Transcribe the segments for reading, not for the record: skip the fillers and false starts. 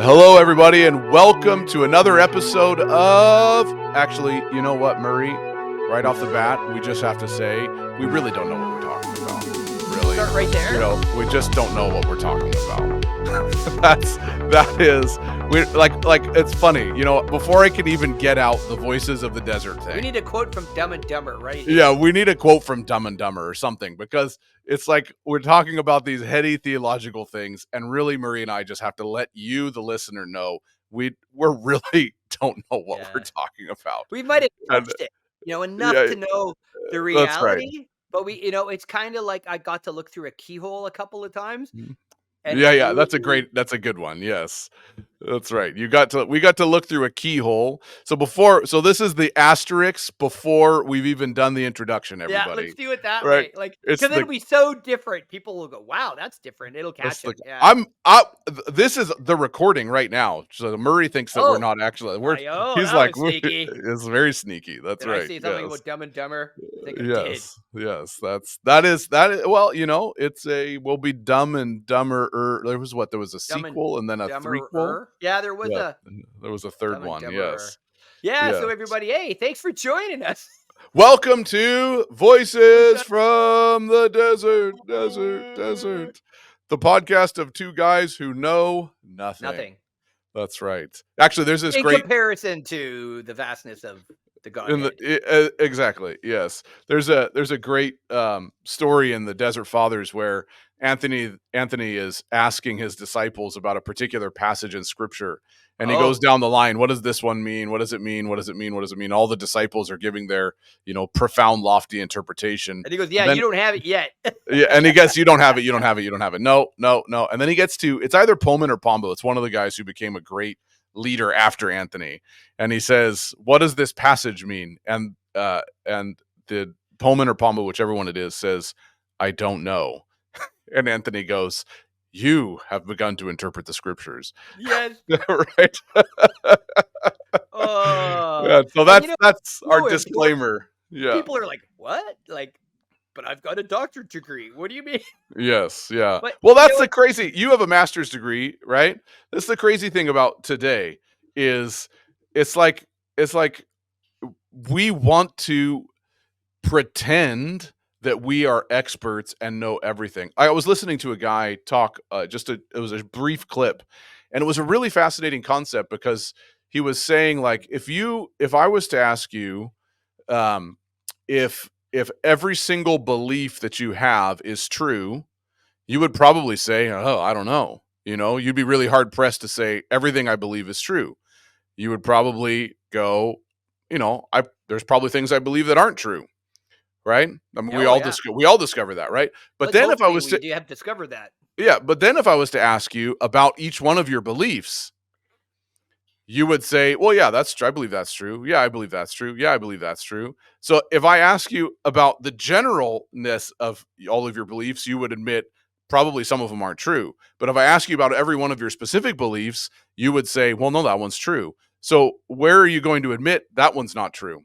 Hello, everybody, and welcome to another episode of... Actually, you know what, Murray? Right off the bat, we just have to say we really don't know what we're talking about. Really, Start right there. we just don't know what we're talking about. It's funny. Before I can even get out the Voices of the Desert thing, We need a quote from Dumb and Dumber, right? yeah, we need a quote from Dumb and Dumber or something, because it's like we're talking about these heady theological things, and really, Murray and I just have to let you, the listener, know we're really don't know what we're talking about. We might have And, touched it, enough yeah, to know the that's right. reality, but it's kind of like I got to look through a keyhole a couple of times, and Yeah, that's a good one. Yes. That's right. We got to look through a keyhole. So this is the asterisk before we've even done the introduction, everybody. Yeah, let's do it that right? way. It's Because it'll be so different. People will go, "Wow, that's different." It'll catch them. Yeah. This is the recording right now. So Murray thinks that we're not actually. He's that like, was sneaky. it's very sneaky. That's Did right. I say something yes. about Dumb and Dumber? I think I did. Yes. That is. Well, we'll be Dumb and Dumber. There was a sequel and then a threequel. Yeah, there was There was a third one. Yes. Yeah. So everybody, hey, thanks for joining us. Welcome to Voices from the Desert. The podcast of two guys who know nothing. That's right. Actually, there's this in great comparison to the vastness of the Godhead. Exactly. Yes. There's a great story in the Desert Fathers where Anthony is asking his disciples about a particular passage in Scripture, and he goes down the line. What does this one mean? What does it mean? What does it mean? What does it mean? All the disciples are giving their profound, lofty interpretation. And he goes, "Yeah, you don't have it yet." Yeah, and he gets, "You don't have it. You don't have it. You don't have it. No." And then he gets to, it's either Pullman or Pombo. It's one of the guys who became a great leader after Anthony, and he says, "What does this passage mean?" And the Pullman or Pombo, whichever one it is, says, "I don't know." And Anthony goes, "You have begun to interpret the Scriptures." Yes. Right. Yeah, so that's our disclaimer. Yeah. People are like, "What?" Like, but I've got a doctorate degree. What do you mean? Yes, yeah. But well, that's the crazy. You have a master's degree, right? That's the crazy thing about today is it's like we want to pretend that we are experts and know everything. I was listening to a guy talk, it was a brief clip, and it was a really fascinating concept because he was saying, like, if I was to ask you, if every single belief that you have is true, you would probably say, "Oh, I don't know." You'd be really hard pressed to say everything I believe is true. You would probably go, there's probably things I believe that aren't true. Right? I mean, we all discover that, right? But then if I was to, you have discovered that. Yeah, but then if I was to ask you about each one of your beliefs, you would say, "Well, yeah, that's true. I believe that's true. Yeah, I believe that's true. Yeah, I believe that's true." So if I ask you about the generalness of all of your beliefs, you would admit probably some of them aren't true. But if I ask you about every one of your specific beliefs, you would say, "Well, no, that one's true." So where are you going to admit that one's not true?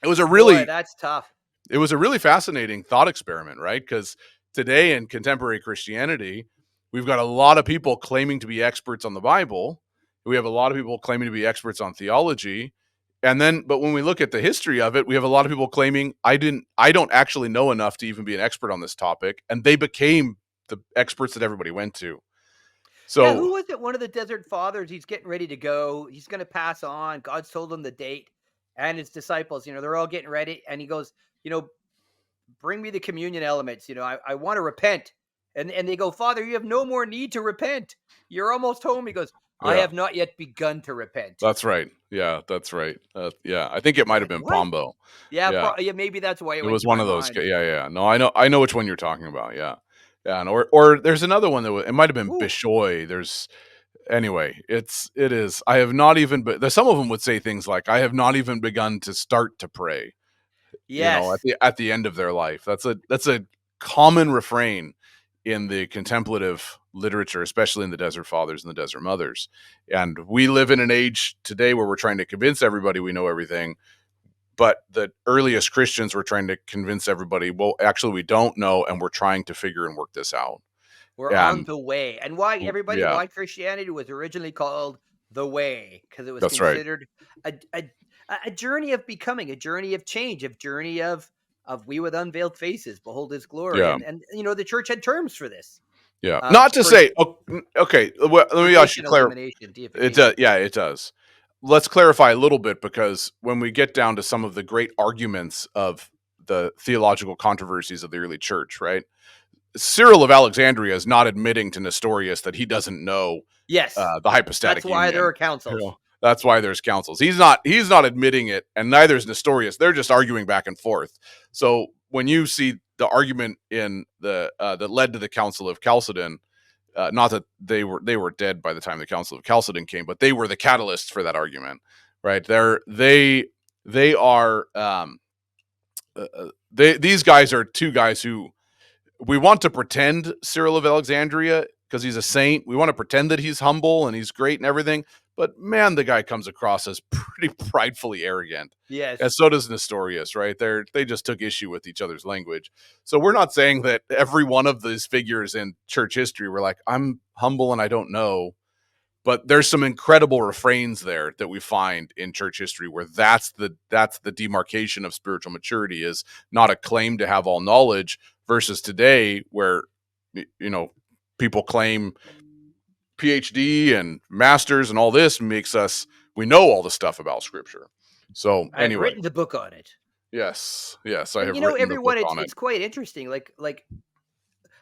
It was That's tough. It was a really fascinating thought experiment, right? Because today in contemporary Christianity, we've got a lot of people claiming to be experts on the Bible. We have a lot of people claiming to be experts on theology. But when we look at the history of it, we have a lot of people claiming, I don't actually know enough to even be an expert on this topic. And they became the experts that everybody went to. So who was it? One of the Desert Fathers, he's getting ready to go. He's going to pass on. God's told him the date. And his disciples, they're all getting ready. And he goes, "Bring me the communion elements. I want to repent." And they go, "Father, you have no more need to repent. You're almost home." He goes, "I have not yet begun to repent." That's right. Yeah, that's right. Yeah, I think it might have been Pombo. Yeah, maybe that's why it was one of those. Yeah. No, I know which one you're talking about. Yeah. And or there's another one it might have been Bishoy. Anyway, it is. I have not even. But some of them would say things like, "I have not even begun to start to pray." Yes. At the end of their life. That's a common refrain in the contemplative literature, especially in the Desert Fathers and the Desert Mothers. And we live in an age today where we're trying to convince everybody we know everything. But the earliest Christians were trying to convince everybody, well, actually, we don't know, and we're trying to figure and work this out. We're on And the way. And why, everybody, yeah, why Christianity was originally called the way? Because it was that's right. considered a, a a journey of becoming, a journey of change, a journey of we with unveiled faces behold his glory. Yeah. And the church had terms for this. Yeah. Not to say, okay, well, let me actually Purgation, clarify. illumination, It does. deification. Yeah, it does. Let's clarify a little bit, because when we get down to some of the great arguments of the theological controversies of the early church, right? Cyril of Alexandria is not admitting to Nestorius that he doesn't know Yes. the That's hypostatic why there union. are councils. That's why there's councils. He's not admitting it, and neither is Nestorius. They're just arguing back and forth. So when you see the argument in the that led to the Council of Chalcedon, not that they were dead by the time the Council of Chalcedon came, but they were the catalysts for that argument, right? They are these guys are two guys who we want to pretend Cyril of Alexandria, because he's a saint. We want to pretend that he's humble and he's great and everything. But man, the guy comes across as pretty pridefully arrogant. And Yes. so does Nestorius, right? They just took issue with each other's language. So we're not saying that every one of these figures in church history were like, I'm humble and I don't know. But there's some incredible refrains there that we find in church history where that's the demarcation of spiritual maturity, is not a claim to have all knowledge, versus today where people claim PhD and masters and all this makes us, we know all the stuff about scripture. So I've anyway, written the book on it. yes, I And have written the everyone, book it's on it. it's quite interesting.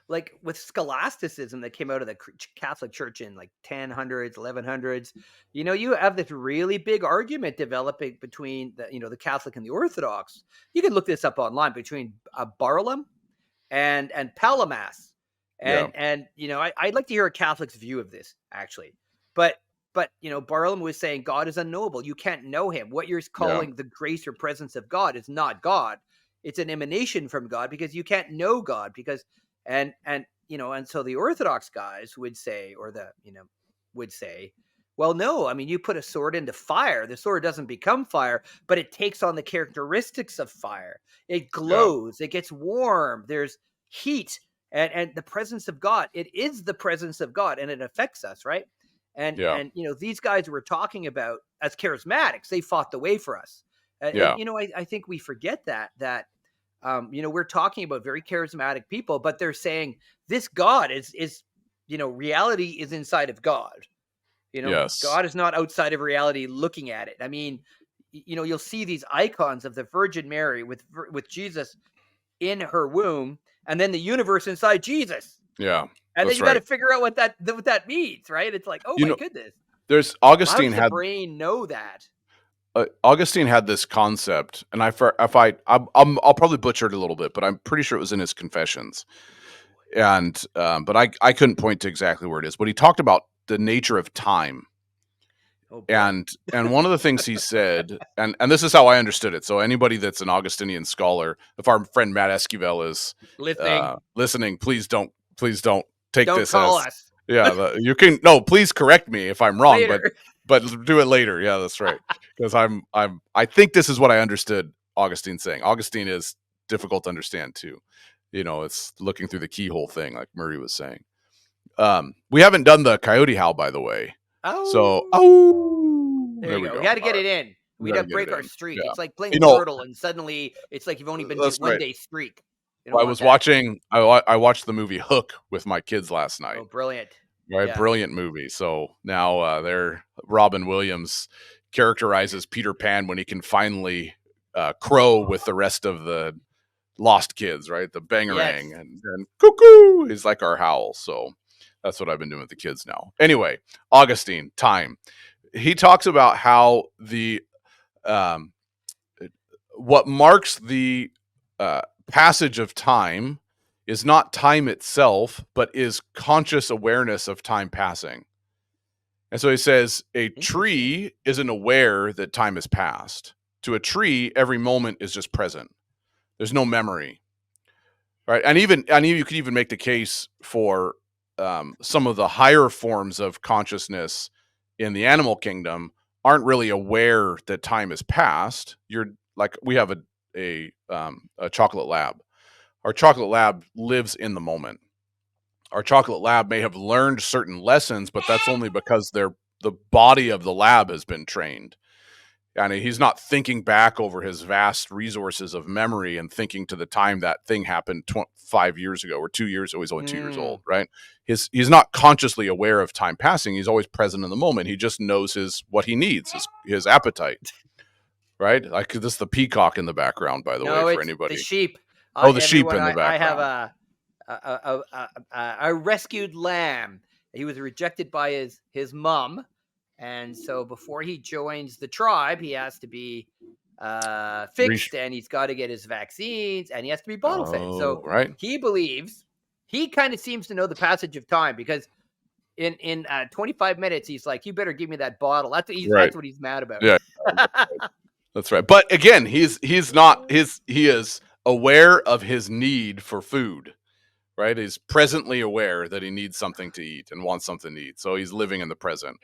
Like with scholasticism that came out of the Catholic Church in like 1000s, 1100s, you have this really big argument developing between the Catholic and the Orthodox. You can look this up online, between Barlaam and Palamas. Yeah, I'd like to hear a Catholic's view of this, actually. But Barlaam was saying God is unknowable. You can't know him. What you're yeah, calling the grace or presence of God is not God. It's an emanation from God, because you can't know God, because and so the Orthodox guys would say, or would say, well, no, I mean, you put a sword into fire, the sword doesn't become fire, but it takes on the characteristics of fire. It yeah, glows, it gets warm, there's heat, and the presence of God. It is the presence of God, and it affects us, right? And yeah, and these guys we're talking about as charismatics, they fought the way for us. yeah, I think we forget we're talking about very charismatic people, but they're saying this God is reality is inside of God. yes, God is not outside of reality looking at it. I mean, you'll see these icons of the Virgin Mary with Jesus in her womb, and then the universe inside Jesus. yeah, And then that's you got to right. figure out what that means, right? It's like, oh You my know, goodness, there's how Augustine does the had brain know that? Augustine had this concept, and I'll probably butcher it a little bit, but I'm pretty sure it was in his Confessions. And but I couldn't point to exactly where it is. But he talked about the nature of time, Oh boy, and one of the things he said, and this is how I understood it. So anybody that's an Augustinian scholar, if our friend Matt Esquivel is listening, listening, please don't take don't this call as, us yeah. You can, no, please correct me if I'm wrong, but later. do it later. Yeah, that's right. Because I think this is what I understood Augustine saying. Augustine is difficult to understand too. It's looking through the keyhole thing, like Murray was saying. We haven't done the coyote howl, by the way. So, Oh, oh, there there you we go. go. We had to All get right, it in. we We'd got to have get it break our in. streak. Yeah, It's like you playing know, Wordle, and suddenly it's like you've only been that's one right. day streak. You don't I want was that. watching. I watched the movie Hook with my kids last night. Oh, brilliant. Right, Yeah. brilliant movie. So now they're Robin Williams characterizes Peter Pan when he can finally crow with the rest of the lost kids, right? The Yes. bangarang and cuckoo is like our howl. So that's what I've been doing with the kids now. Anyway, Augustine, time. He talks about how um, what marks the passage of time is not time itself, but is conscious awareness of time passing. And so he says a Interesting. tree isn't aware that time has passed. To a tree, every moment is just present. There's no memory, right? And you could even make the case for some of the higher forms of consciousness in the animal kingdom aren't really aware that time has passed. You're like, we have a chocolate lab. Our chocolate lab lives in the moment. our chocolate lab may have learned certain lessons, but that's only because the body of the lab has been trained. And he's not thinking back over his vast resources of memory and thinking to the time that thing happened 5 years ago or 2 years ago. He's only 2 years old, Mm. right? He's not consciously aware of time passing. He's always present in the moment. He just knows what he needs, his appetite, right? Like this is the peacock in the background, by the way, No, for it's the anybody. sheep. Oh, the sheep Everyone, in the I have background. a rescued lamb. He was rejected by his mom, and so before he joins the tribe, he has to be fixed, and he's got to get his vaccines, and he has to be bottle fed. So Oh, right. he believes he kind of seems to know the passage of time because in 25 minutes he's like, "You better give me that bottle." Right. That's what he's mad about. Yeah. That's right. But again, he's not he is aware of his need for food, right? He's presently aware that he needs something to eat and wants something to eat. So he's living in the present.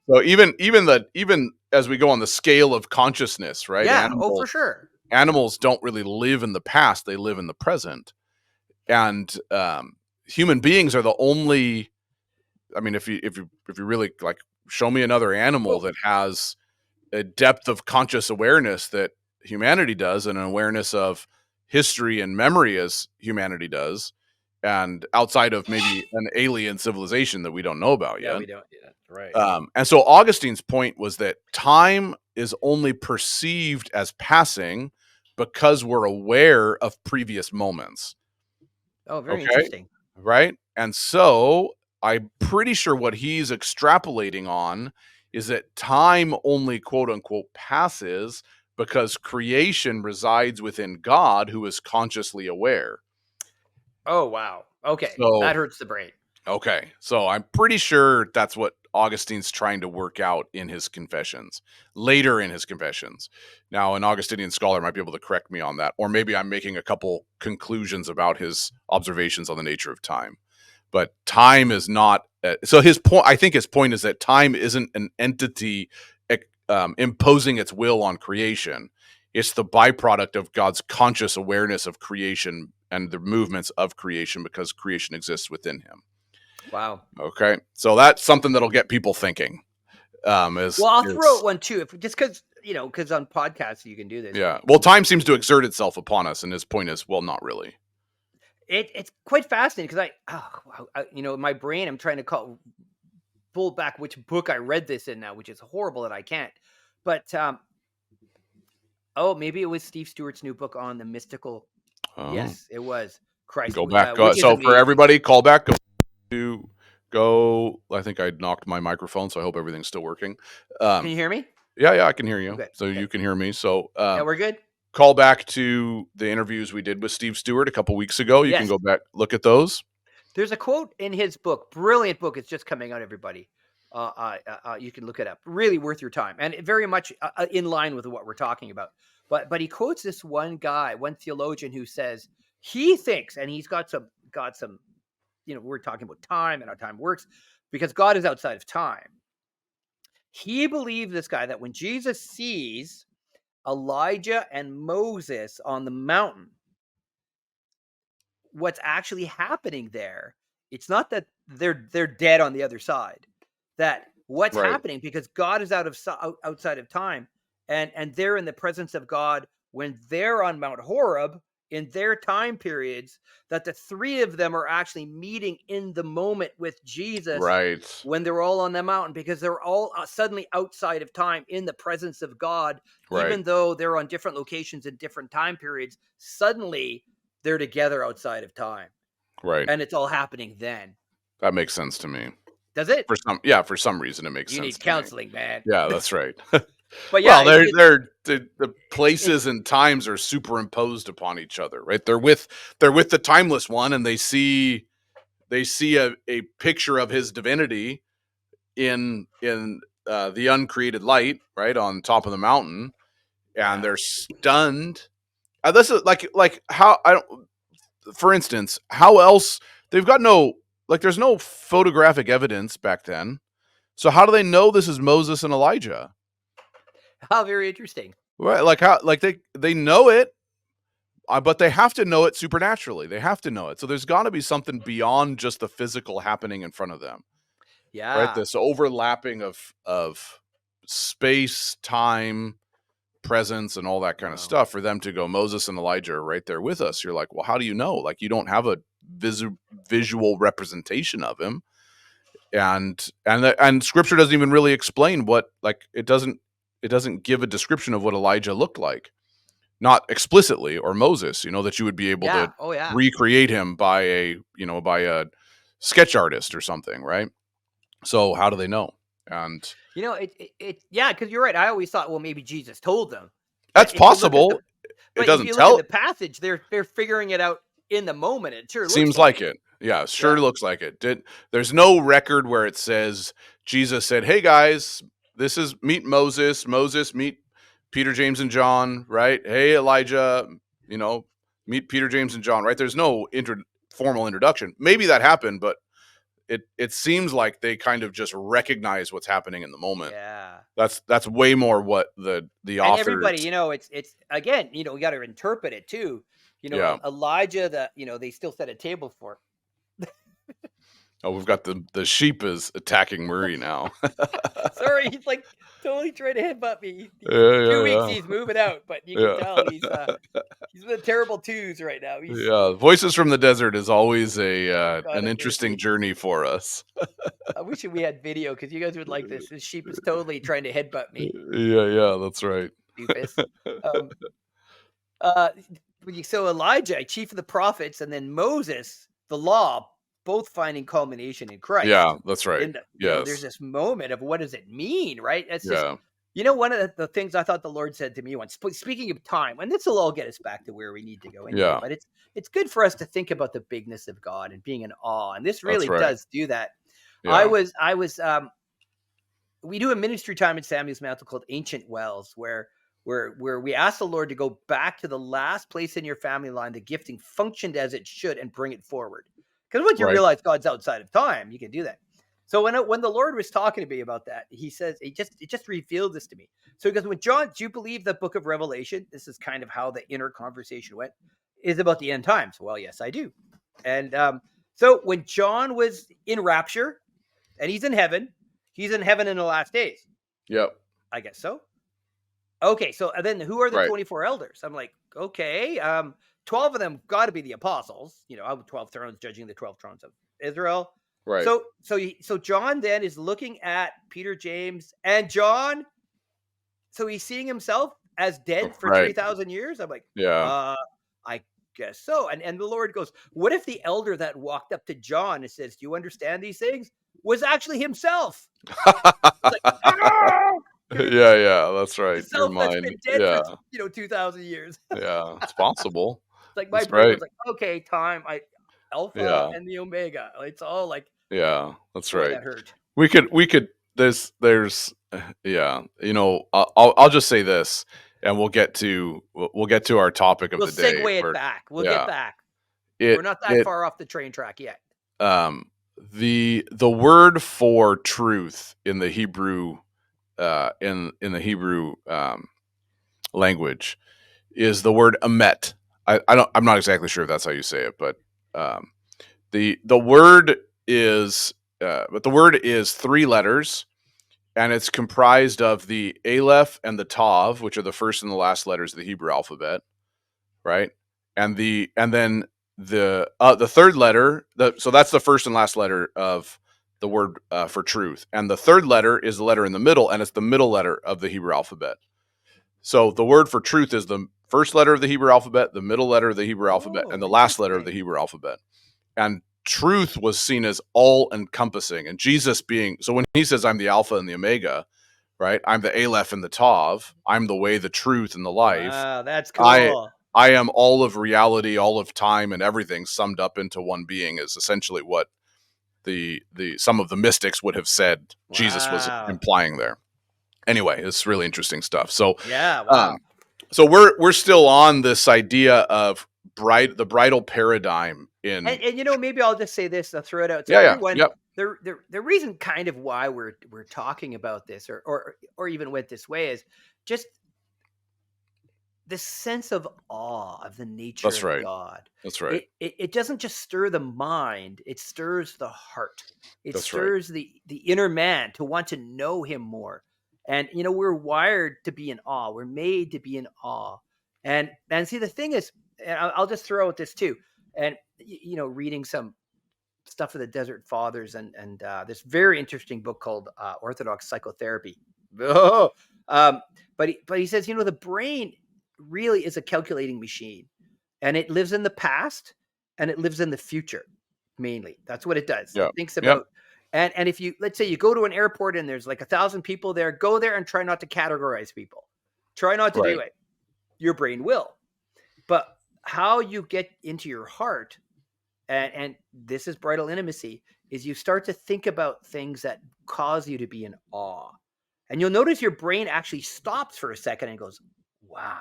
So even as we go on the scale of consciousness, right? Yeah. Oh, for sure. Animals don't really live in the past; they live in the present. And human beings are the only. I mean, if you really like, show me another animal Well, that has a depth of conscious awareness that humanity does, and an awareness of history and memory as humanity does, and outside of maybe an alien civilization that we don't know about yeah, yet. we don't. Yeah, right. And so Augustine's point was that time is only perceived as passing because we're aware of previous moments. Oh, very Okay. interesting. Right. And so I'm pretty sure what he's extrapolating on is that time only quote unquote passes because creation resides within God, who is consciously aware. Oh, wow. Okay, So, that hurts the brain. okay. So I'm pretty sure that's what Augustine's trying to work out in his confessions, later in his confessions. Now, an Augustinian scholar might be able to correct me on that, or maybe I'm making a couple conclusions about his observations on the nature of time. But time is not. So his point, I think his point is that time isn't an entity imposing its will on creation. It's the byproduct of God's conscious awareness of creation and the movements of creation because creation exists within him. Wow. Okay, so that's something that'll get people thinking. Well, I'll throw out Is one too, if just because on podcasts you can do this. Yeah. Well, time seems to exert itself upon us, and his point is, well, not really. It's quite fascinating because my brain, I'm trying to pull back which book I read this in now, which is horrible that I can't. But maybe it was Steve Stewart's new book on the mystical. Oh, Yes, it was Christ, go back. which is So for amazing. everybody, call back. Go. I think I knocked my microphone, so I hope everything's still working. Can you hear me? Yeah, I can hear you. Okay, So okay, you can hear me. So yeah, we're good. call back to the interviews we did with Steve Stewart a couple weeks ago. You can Yes, go back, look at those. there's a quote in his book, brilliant book. It's just coming out, everybody. You can look it up. Really worth your time, and very much in line with what we're talking about. But he quotes this one guy, one theologian, who says he thinks, and he's got some. We're talking about time and how time works because God is outside of time. He believed, this guy, that when Jesus sees Elijah and Moses on the mountain, what's actually happening there, it's not that they're dead on the other side. That what's Right. happening, because God is outside of time, and they're in the presence of God when they're on Mount Horeb in their time periods, that the three of them are actually meeting in the moment with Jesus Right. when they're all on the mountain, because they're all suddenly outside of time in the presence of God, Right. even though they're on different locations in different time periods. Suddenly they're together outside of time, Right. and it's all happening then. That makes sense to me. Does it? For some reason, it makes You sense need to me. counseling, man. Yeah, that's right. But yeah, Well, the places and times are superimposed upon each other, right? They're with the timeless one, and they see a picture of his divinity in the uncreated light, right, on top of the mountain, and yeah. they're stunned. This is like how I don't. For instance, how else they've got no there's no photographic evidence back then. So how do they know this is Moses and Elijah? How very interesting. Right, like how they know it. but they have to know it supernaturally. They have to know it. So there's got to be something beyond just the physical happening in front of them, right? Yeah. This overlapping of space, time, presence, and all that kind of Wow. stuff for them to go, Moses and Elijah are right there with us. You're like, well, how do you know? Like, you don't have a visual representation of him, and Scripture doesn't even really explain what, like, it doesn't give a description of what Elijah looked like, not explicitly, or Moses, that you would be able to Yeah. Oh, yeah. recreate him by a sketch artist or something, right? So how do they know? And Yeah, because you're right. I always thought, well, maybe Jesus told them, but that's if you look at the possible. It but if doesn't you look at the tell. passage, they're figuring it out in the moment. It sure looks Seems like like it. it. Yeah, sure Yeah. looks like it. There's no record where it says Jesus said, "Hey guys, this is meet Moses. Moses, meet Peter, James, and John." Right? Hey Elijah, you know, meet Peter, James, and John. Right? There's no formal introduction. Maybe that happened, but it seems like they kind of just recognize what's happening in the moment. Yeah. That's way more what the And authors. everybody, it's again, we got to interpret it too. Yeah. Elijah, that they still set a table for. Oh, we've got the sheep is attacking Murray now. Sorry, he's like totally trying to headbutt me. Yeah, He's 2 weeks, yeah, he's moving out, but you can yeah, tell yeah. he's with terrible twos right now. He's Yeah, Voices from the Desert is always oh God an have interesting mercy. journey for us. I wish we had video because you guys would like this. This sheep is totally trying to headbutt me, Yeah, yeah, that's right. doofus. Um, uh, so Elijah, chief of the prophets, and then Moses, the law, both finding culmination in Christ. Yeah, that's right. In there's Yes. this moment of what does it mean, right? It's just Yeah, one of the things I thought the Lord said to me once. Speaking of time, and this will all get us back to where we need to go anyway. yeah, But it's good for us to think about the bigness of God and being in awe, and this that's really right. does do that. Yeah, I was we do a ministry time at Samuel's Mantle called Ancient Wells, where we ask the Lord to go back to the last place in your family line the gifting functioned as it should and bring it forward. Because once you right. realize God's outside of time, you can do that. So when the Lord was talking to me about that, he says it just revealed this to me. So he goes, when John, do you believe the book of Revelation? This is kind of how the inner conversation went. Is about the end times. Well, yes, I do. And so when John was in rapture and he's in heaven in the last days. Yep. I guess so. Okay, so then who are the Right. 24 elders? I'm like, okay, 12 of them got to be the apostles. I have 12 thrones judging the 12 thrones of Israel. Right. So John then is looking at Peter, James, and John. So he's seeing himself as dead for Right. 3,000 years. I'm like, Yeah. I guess so. And the Lord goes, what if the elder that walked up to John and says, do you understand these things? Was actually himself. It's like, oh! Yeah, yeah, that's right. The Your self that's mind. been dead for Yeah, 2,000 years. yeah, it's possible. It's like my That's brain right. was like, okay, time, Alpha Yeah, and the Omega. It's all like, yeah, that's boy, right. that hurt. We could there's yeah, I'll just say this, and we'll get to our topic of We'll the day segue it where, back. We'll get yeah, back. We're it not that it far off the train track yet. um the word for truth in the Hebrew in the Hebrew language is the word emet. I'm not exactly sure if that's how you say it, but um the word is but the word is three letters, and it's comprised of the aleph and the tav, which are the first and the last letters of the Hebrew alphabet, right? And then the third letter, so that's the first and last letter of the word for truth, and the third letter is the letter in the middle, and it's the middle letter of the Hebrew alphabet. So the word for truth is the first letter of the Hebrew alphabet, the middle letter of the Hebrew alphabet, and Oh, the last letter of the interesting. Hebrew alphabet. And truth was seen as all encompassing. And Jesus being, so when he says, I'm the Alpha and the Omega, right? I'm the Aleph and the Tav. I'm the way, the truth, and the life. Wow, that's I cool. I am all of reality, all of time, and everything summed up into one being is essentially what the some of the mystics would have said Jesus was Wow. implying there. Anyway, it's really interesting stuff. So Yeah, um, wow. so we're still on this idea of the bridal paradigm in. And maybe I'll just say this, I'll throw it out. So Yeah, yeah, everyone, yep, the reason kind of why we're talking about this or even went this way is just this sense of awe of the nature That's of right. God. That's right. It doesn't just stir the mind, it stirs the heart. It That's right. stirs the inner man to want to know him more. And we're wired to be in awe. We're made to be in awe. And see, the thing is, and I'll just throw out this too. And reading some stuff of the Desert Fathers and this very interesting book called Orthodox Psychotherapy. Oh, but he says, the brain really is a calculating machine, and it lives in the past and it lives in the future mainly. That's what it does. Yeah. It thinks Yep. about. And if you, let's say you go to an airport and there's like 1,000 people there, go there and try not to categorize people. Try not to do Right. it. Your brain will. But how you get into your heart, and this is bridal intimacy, is you start to think about things that cause you to be in awe. And you'll notice your brain actually stops for a second and goes, wow.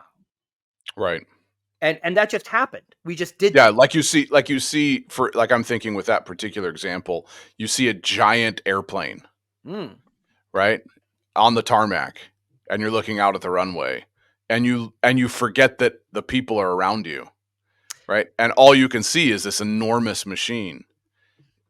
Right. And that just happened. We just did Yeah, that. like you see for like I'm thinking with that particular example, you see a giant airplane, Mm. right? On the tarmac, and you're looking out at the runway, and you forget that the people are around you, right? And all you can see is this enormous machine.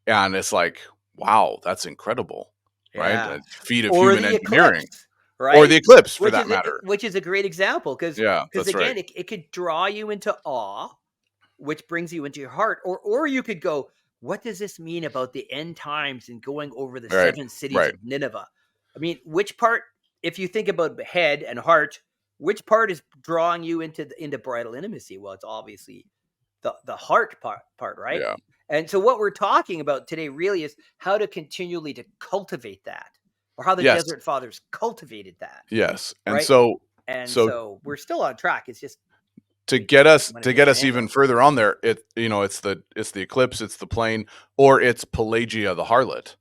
And it's like, wow, that's incredible, right? Yeah. A feat of Or human the engineering. eclipse, Or right? the eclipse for Which that is matter. which is a great example because Yeah, because that's right. again, it could draw you into awe, which brings you into your heart. Or you could go, what does this mean about the end times and going over the Right. seven cities Right. of Nineveh? I mean, which part, if you think about head and heart, which part is drawing you into bridal intimacy? Well, it's obviously the heart part, right? Yeah. And so what we're talking about today really is how to continually to cultivate that, or how the Yes. Desert Fathers cultivated that, Yes. And right? so And so so we're still on track. It's just to we get us want to to get get the us hang of even it. further on there, it's the eclipse, it's the plane, or it's Pelagia the harlot.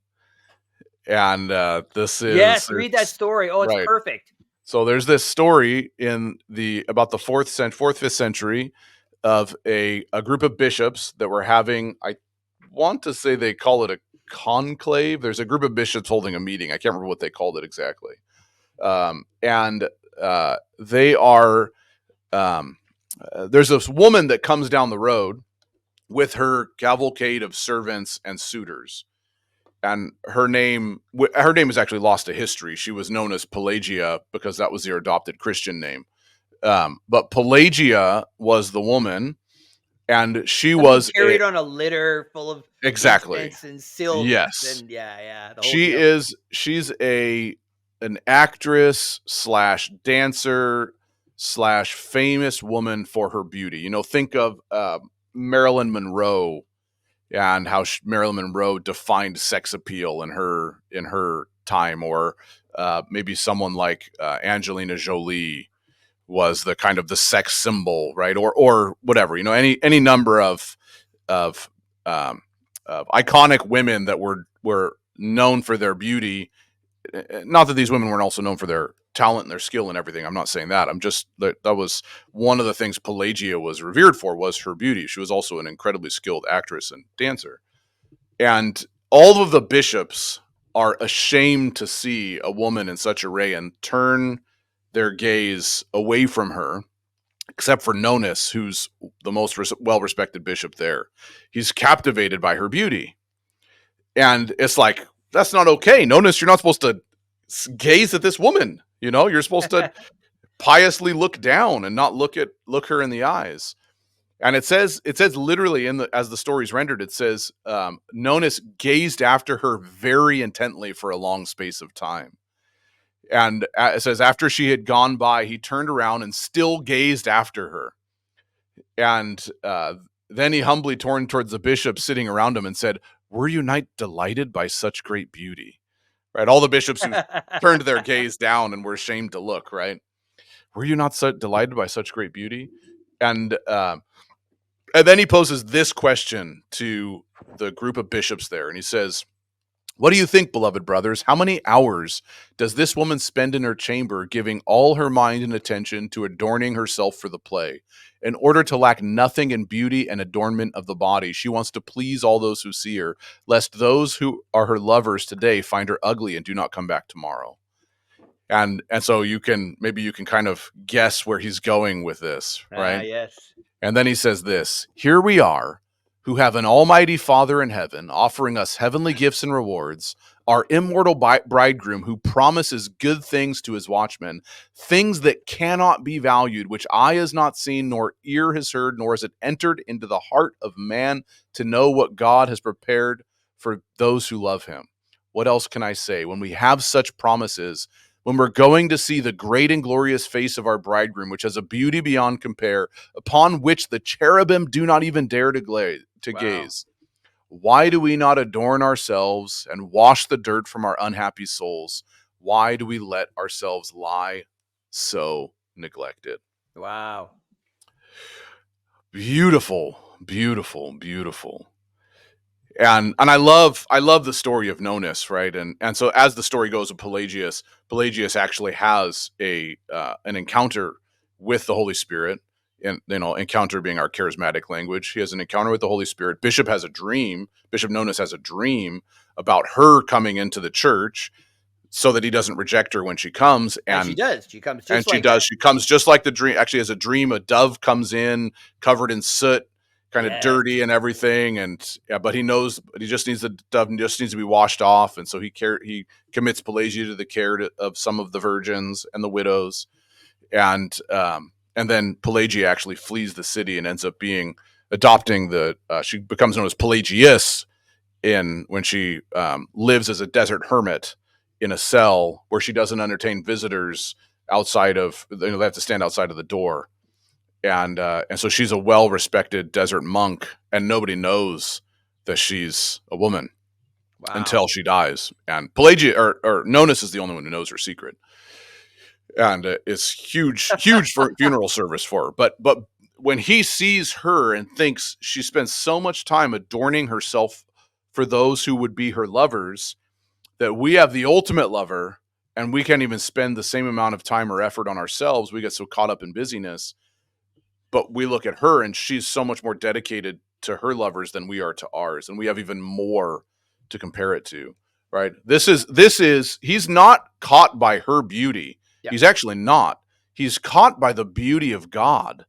And this is Yes, read that story. Oh, it's right. perfect. So there's this story in the about the fourth, fifth century of a group of bishops that were having, I want to say they call it a conclave. There's a group of bishops holding a meeting. I can't remember what they called it exactly. And they are there's this woman that comes down the road with her cavalcade of servants and suitors, and her name is actually lost to history. She was known as Pelagia because that was their adopted Christian name. But Pelagia was the woman, and she I'm being was a carried on a litter full of exactly incense and silks, yes. and yeah, the whole She deal. is she's a an actress slash dancer slash famous woman for her beauty. Think of Marilyn Monroe and how Marilyn Monroe defined sex appeal in her time, or maybe someone like Angelina Jolie was the kind of the sex symbol, right? Or whatever, any number of um, of iconic women that were known for their beauty. Not that these women weren't also known for their talent and their skill and everything. I'm not saying that. I'm just that was one of the things Pelagia was revered for, was her beauty. She was also an incredibly skilled actress and dancer. And all of the bishops are ashamed to see a woman in such array and turn their gaze away from her, except for Nonnus, who's the most well-respected bishop there. He's captivated by her beauty. And it's like, that's not okay. Nonnus, you're not supposed to gaze at this woman. You're supposed to piously look down and not look her in the eyes. And it says literally as the story's rendered, it says Nonnus gazed after her very intently for a long space of time. And it says after she had gone by, he turned around and still gazed after her. And then he humbly turned towards the bishops sitting around him and said, "Were you not delighted by such great beauty?" Right? All the bishops who turned their gaze down and were ashamed to look, right? Were you not so delighted by such great beauty? And then he poses this question to the group of bishops there, and he says, "What do you think, beloved brothers? How many hours does this woman spend in her chamber, giving all her mind and attention to adorning herself for the play? In order to lack nothing in beauty and adornment of the body, she wants to please all those who see her, lest those who are her lovers today find her ugly and do not come back tomorrow." And so maybe you can kind of guess where he's going with this, Ah, right? yes. And then he says this: "Here we are, who have an almighty Father in heaven, offering us heavenly gifts and rewards, our immortal bridegroom who promises good things to his watchmen, things that cannot be valued, which eye has not seen, nor ear has heard, nor has it entered into the heart of man to know what God has prepared for those who love him." What else can I say? When we have such promises, when we're going to see the great and glorious face of our bridegroom, which has a beauty beyond compare, upon which the cherubim do not even dare to Wow. gaze. Why do we not adorn ourselves and wash the dirt from our unhappy souls? Why do we let ourselves lie so neglected? Wow. Beautiful, beautiful, beautiful. And I love the story of Nonnus, right? And so as the story goes of Pelagius, Pelagius actually has a an encounter with the Holy Spirit, and encounter being our charismatic language. He has an encounter with the Holy Spirit. Bishop has a dream. Bishop Nonnus has a dream about her coming into the church so that he doesn't reject her when she comes. And she does. She comes And just she like does. that. She comes just like the dream. Actually, as a dream, a dove comes in covered in soot, kind of Yes. dirty and everything. And yeah, but he knows, but he just needs the dove just needs to be washed off. And so he commits Pelagia to the care of some of the virgins and the widows. And then Pelagia actually flees the city and ends up adopting she becomes known as Pelagius in when she lives as a desert hermit in a cell where she doesn't entertain visitors outside of, they have to stand outside of the door. And so she's a well respected desert monk, and nobody knows that she's a woman Wow. until she dies. And Pelagia or Nonnus is the only one who knows her secret, and it's huge for funeral service for her. But when he sees her and thinks she spends so much time adorning herself for those who would be her lovers, that we have the ultimate lover and we can't even spend the same amount of time or effort on ourselves. We get so caught up in busyness, but we look at her and she's so much more dedicated to her lovers than we are to ours, and we have even more to compare it to. Right? This is he's not caught by her beauty. Yeah. He's actually not. He's caught by the beauty of God.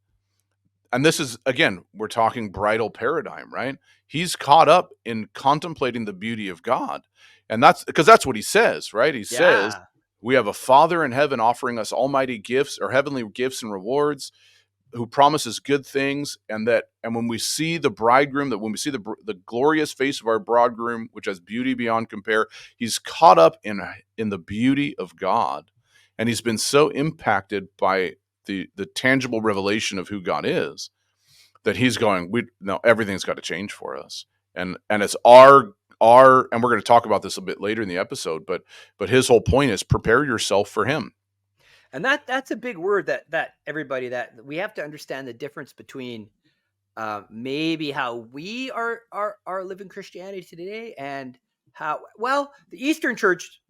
And this is, again, we're talking bridal paradigm, right? He's caught up in contemplating the beauty of God. And that's because that's what he says, right? He says, Yeah. we have a Father in heaven offering us almighty gifts or heavenly gifts and rewards, who promises good things. And when we see the bridegroom, that when we see the glorious face of our bridegroom, which has beauty beyond compare, he's caught up in the beauty of God. And he's been so impacted by the tangible revelation of who God is, that he's going, we no, everything's got to change for us. And it's our and we're going to talk about this a bit later in the episode, but his whole point is prepare yourself for him. And that's a big word that everybody, that we have to understand the difference between maybe how we are living Christianity today and how well the Eastern Church,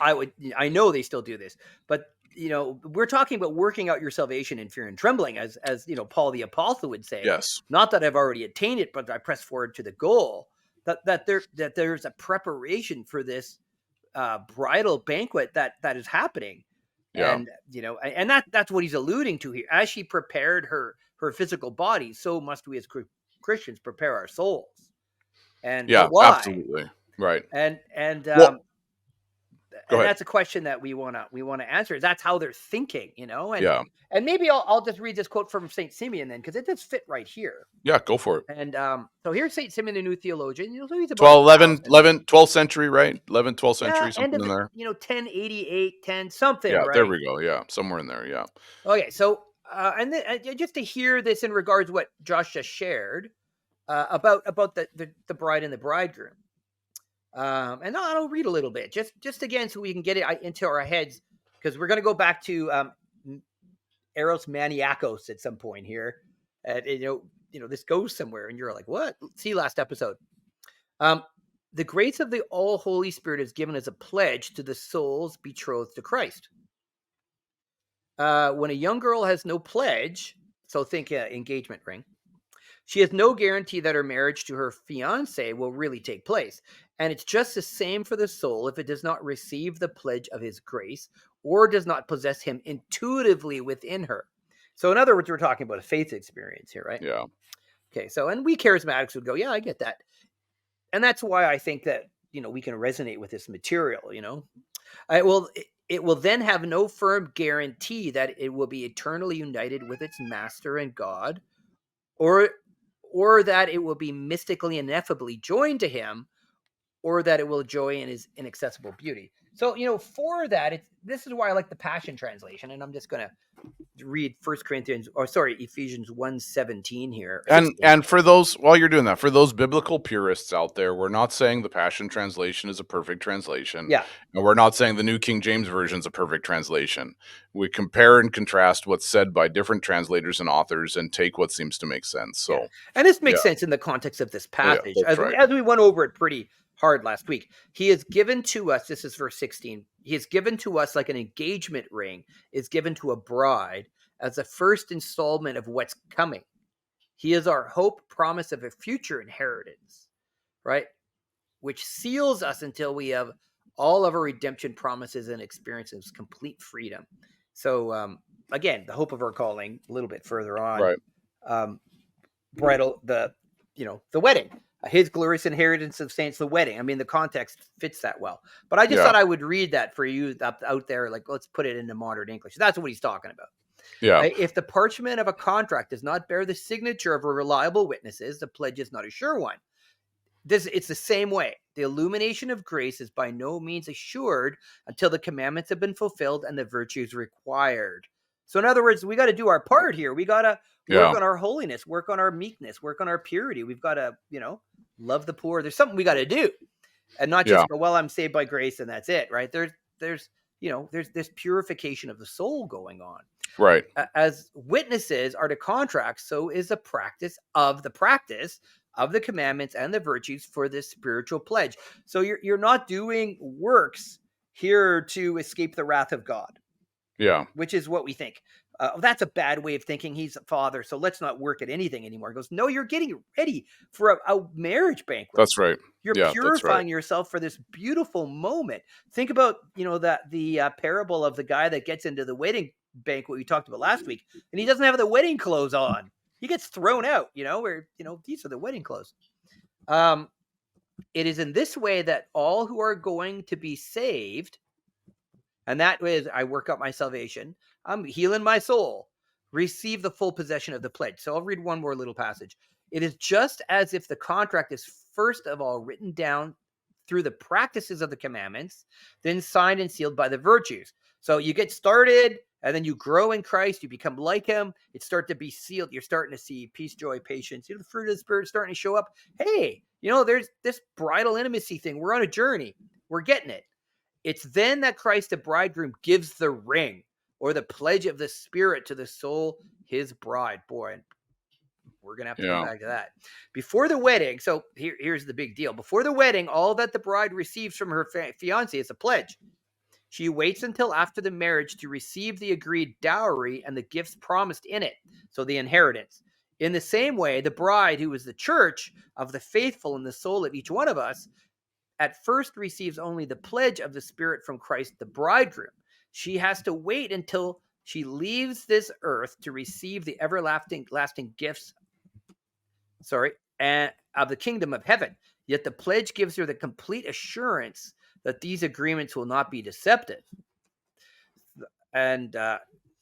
I know they still do this, but we're talking about working out your salvation in fear and trembling, as Paul the apostle would say. Yes. Not that I've already attained it, but I press forward to the goal. That there's a preparation for this bridal banquet that is happening. Yeah. And that's what he's alluding to here. As she prepared her physical body, so must we as Christians prepare our souls. But Yeah, why? absolutely. Right. And Well, go ahead. that's a question that we wanna answer. That's how they're thinking, and Yeah. and maybe I'll just read this quote from Saint Simeon then, because it does fit right here. Yeah, go for it. And so here's Saint Simeon, a new theologian. So he's about 12, 11, 1,000. 11, 12th century, right? 11, 12th Yeah, century, end something of in the, there. 1088, 10 something, Yeah, there right? we go. Yeah, somewhere in there. Yeah. Okay, so and then, just to hear this in regards to what Josh just shared about the bride and the bridegroom. And I'll read a little bit, just again, so we can get it into our heads, because we're going to go back to Eros Maniakos at some point here. And, this goes somewhere, and you're like, what? See last episode. Um, the grace of the All Holy Spirit is given as a pledge to the souls betrothed to Christ. When a young girl has no pledge, so think engagement ring, She has no guarantee that her marriage to her fiance will really take place. And it's just the same for the soul if it does not receive the pledge of his grace or does not possess him intuitively within her. So, in other words, we're talking about a faith experience here, right? Yeah. Okay. So, and we charismatics would go, yeah, I get that. And that's why I think that, we can resonate with this material, it will then have no firm guarantee that it will be eternally united with its master and God, or that it will be mystically ineffably joined to him, or that it will joy in his inaccessible beauty. So, for that, this is why I like the Passion Translation, and I'm just going to read Ephesians 1:17 here. And 16. for those, while you're doing that, for those biblical purists out there, we're not saying the Passion Translation is a perfect translation. Yeah. And we're not saying the New King James Version is a perfect translation. We compare and contrast what's said by different translators and authors and take what seems to make sense. So, Yeah. And this makes yeah. sense in the context of this Oh, yeah, passage. that's right. As we went over it pretty hard last week, he has given to us, this is verse 16, he has given to us like an engagement ring is given to a bride as a first installment of what's coming. He is our hope, promise of a future inheritance, right? Which seals us until we have all of our redemption promises and experiences complete freedom. So, again, the hope of our calling a little bit further on. Right. Bridal, the wedding, his glorious inheritance of saints, the wedding. I mean, the context fits that well. But I just thought I would read that for you out there. Like, let's put it into modern English. That's what he's talking about. Yeah. If the parchment of a contract does not bear the signature of a reliable witnesses, the pledge is not a sure one. It's the same way. The illumination of grace is by no means assured until the commandments have been fulfilled and the virtues required. So, in other words, we got to do our part here. We got to work on our holiness, work on our meekness, work on our purity. We've got to, love the poor. There's something we got to do, and not just go, well, I'm saved by grace and that's it, right? There's this purification of the soul going on. Right. As witnesses are to contracts, so is the practice of the commandments and the virtues for this spiritual pledge. So you're not doing works here to escape the wrath of God. Yeah. Which is what we think. That's a bad way of thinking. He's a father, so let's not work at anything anymore. He goes, no, you're getting ready for a marriage banquet. That's right. You're purifying yourself for this beautiful moment. Think about, that the parable of the guy that gets into the wedding banquet we talked about last week, and he doesn't have the wedding clothes on. He gets thrown out, where, these are the wedding clothes. It is in this way that all who are going to be saved, and that is, I work out my salvation, I'm healing my soul, receive the full possession of the pledge. So I'll read one more little passage. It is just as if the contract is first of all written down through the practices of the commandments, then signed and sealed by the virtues. So you get started, and then you grow in Christ, you become like him, it starts to be sealed. You're starting to see peace, joy, patience, the fruit of the Spirit starting to show up. Hey, there's this bridal intimacy thing. We're on a journey. We're getting it. It's then that Christ, the bridegroom, gives the ring or the pledge of the Spirit to the soul, his bride. Boy, we're going to have to come back to that. Before the wedding, so here's the big deal. Before the wedding, all that the bride receives from her fiancé is a pledge. She waits until after the marriage to receive the agreed dowry and the gifts promised in it, so the inheritance. In the same way, the bride, who is the church of the faithful in the soul of each one of us, at first receives only the pledge of the Spirit from Christ, the bridegroom. She has to wait until she leaves this earth to receive the lasting gifts, and of the kingdom of heaven. Yet the pledge gives her the complete assurance that these agreements will not be deceptive. And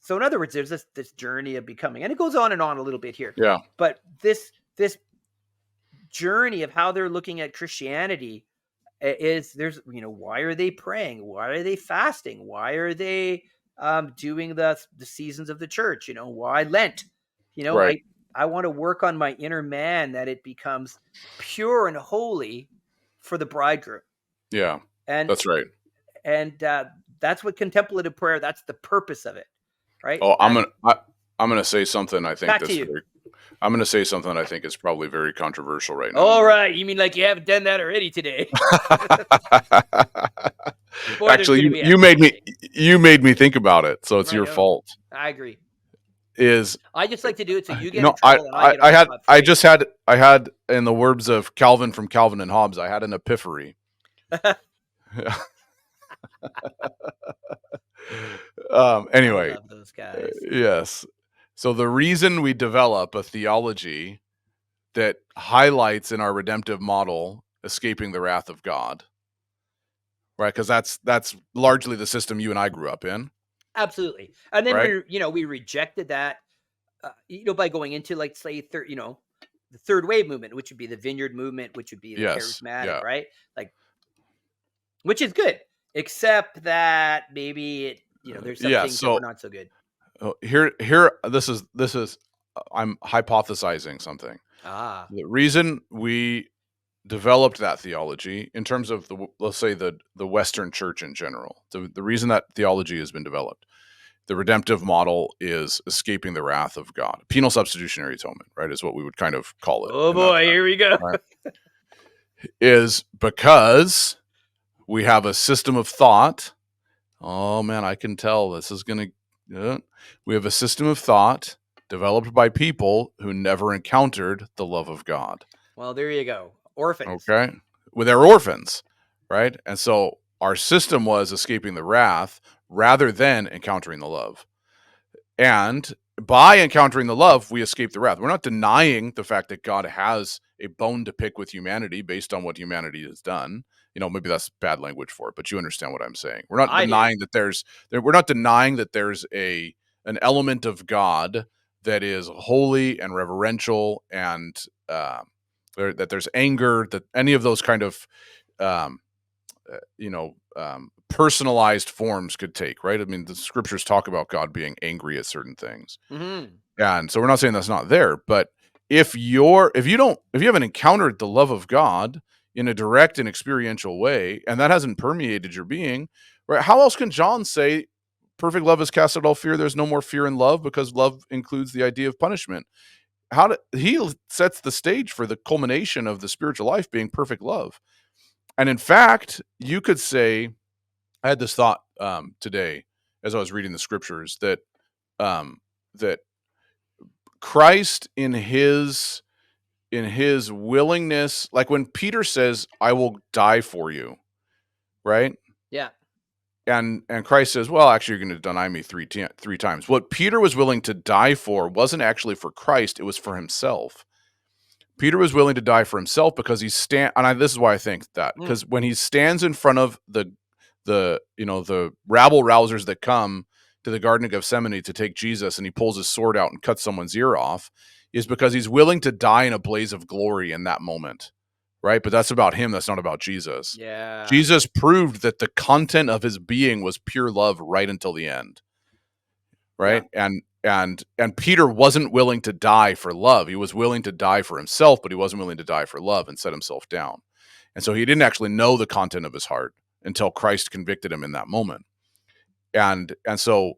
so, in other words, there's this journey of becoming, and it goes on and on a little bit here. Yeah. But this journey of how they're looking at Christianity is, why are they praying? Why are they fasting? Why are they doing the seasons of the church? Why Lent? Right. I want to work on my inner man that it becomes pure and holy for the bridegroom. Yeah. And that's right. And that's what contemplative prayer, that's the purpose of it. Right. Oh, I'm gonna say something I think back to you. I'm going to say something I think is probably very controversial right now. All right. You mean like you haven't done that already today? Boy, actually, you made me think about it, so it's your fault. I agree. is, I just like to do it so you you get in know, trouble and I get I off had, scot-free. I had, in the words of Calvin from Calvin and Hobbes, I had an epiphany. I Anyway, love those guys. yes. So the reason we develop a theology that highlights in our redemptive model escaping the wrath of God, right? Because that's largely the system you and I grew up in, Absolutely. And then right? we rejected that, by going into, like, say, the third wave movement, which would be the vineyard movement, which would be the Yes. charismatic, Yeah. right? Like, which is good, except that maybe there's some Yeah. things that were So not so good. this is I'm hypothesizing something. Ah, The reason we developed that theology in terms of let's say the Western church in general, the reason that theology has been developed, the redemptive model is escaping the wrath of God. Penal substitutionary atonement, right, is what we would kind of call it oh in that boy, sense, here we go. right? Is because we have a system of thought. Oh man, I can tell this is going to. We have a system of thought developed by people who never encountered the love of God. Well, there you go. Orphans. Okay, well, they're orphans, right? And so our system was escaping the wrath rather than encountering the love. And by encountering the love, we escape the wrath. We're not denying the fact that God has a bone to pick with humanity based on what humanity has done. Maybe that's bad language for it, but you understand what I'm saying. We're not I do. denying that we're not denying that there's an element of God that is holy and reverential, and that there's anger, that any of those kind of um, personalized forms could take, right? I mean, the scriptures talk about God being angry at certain things. Hmm. And so we're not saying that's not there, but if you haven't encountered the love of God in a direct and experiential way, and that hasn't permeated your being, right? How else can John say perfect love has cast out all fear? There's no more fear in love, because love includes the idea of punishment. He sets the stage for the culmination of the spiritual life being perfect love. And in fact, you could say, I had this thought today as I was reading the scriptures um, that Christ in his willingness, like when Peter says, "I will die for you," right? Yeah. And Christ says, "Well, actually, you're going to deny me three times." What Peter was willing to die for wasn't actually for Christ; it was for himself. Peter was willing to die for himself because this is why I think that, Mm. because when he stands in front of the rabble rousers that come to the Garden of Gethsemane to take Jesus, and he pulls his sword out and cuts someone's ear off, is because he's willing to die in a blaze of glory in that moment, right? But that's about him. That's not about Jesus. Yeah. Jesus proved that the content of his being was pure love right until the end, Yeah. right? And Peter wasn't willing to die for love. He was willing to die for himself, but he wasn't willing to die for love and set himself down. And so he didn't actually know the content of his heart until Christ convicted him in that moment. And so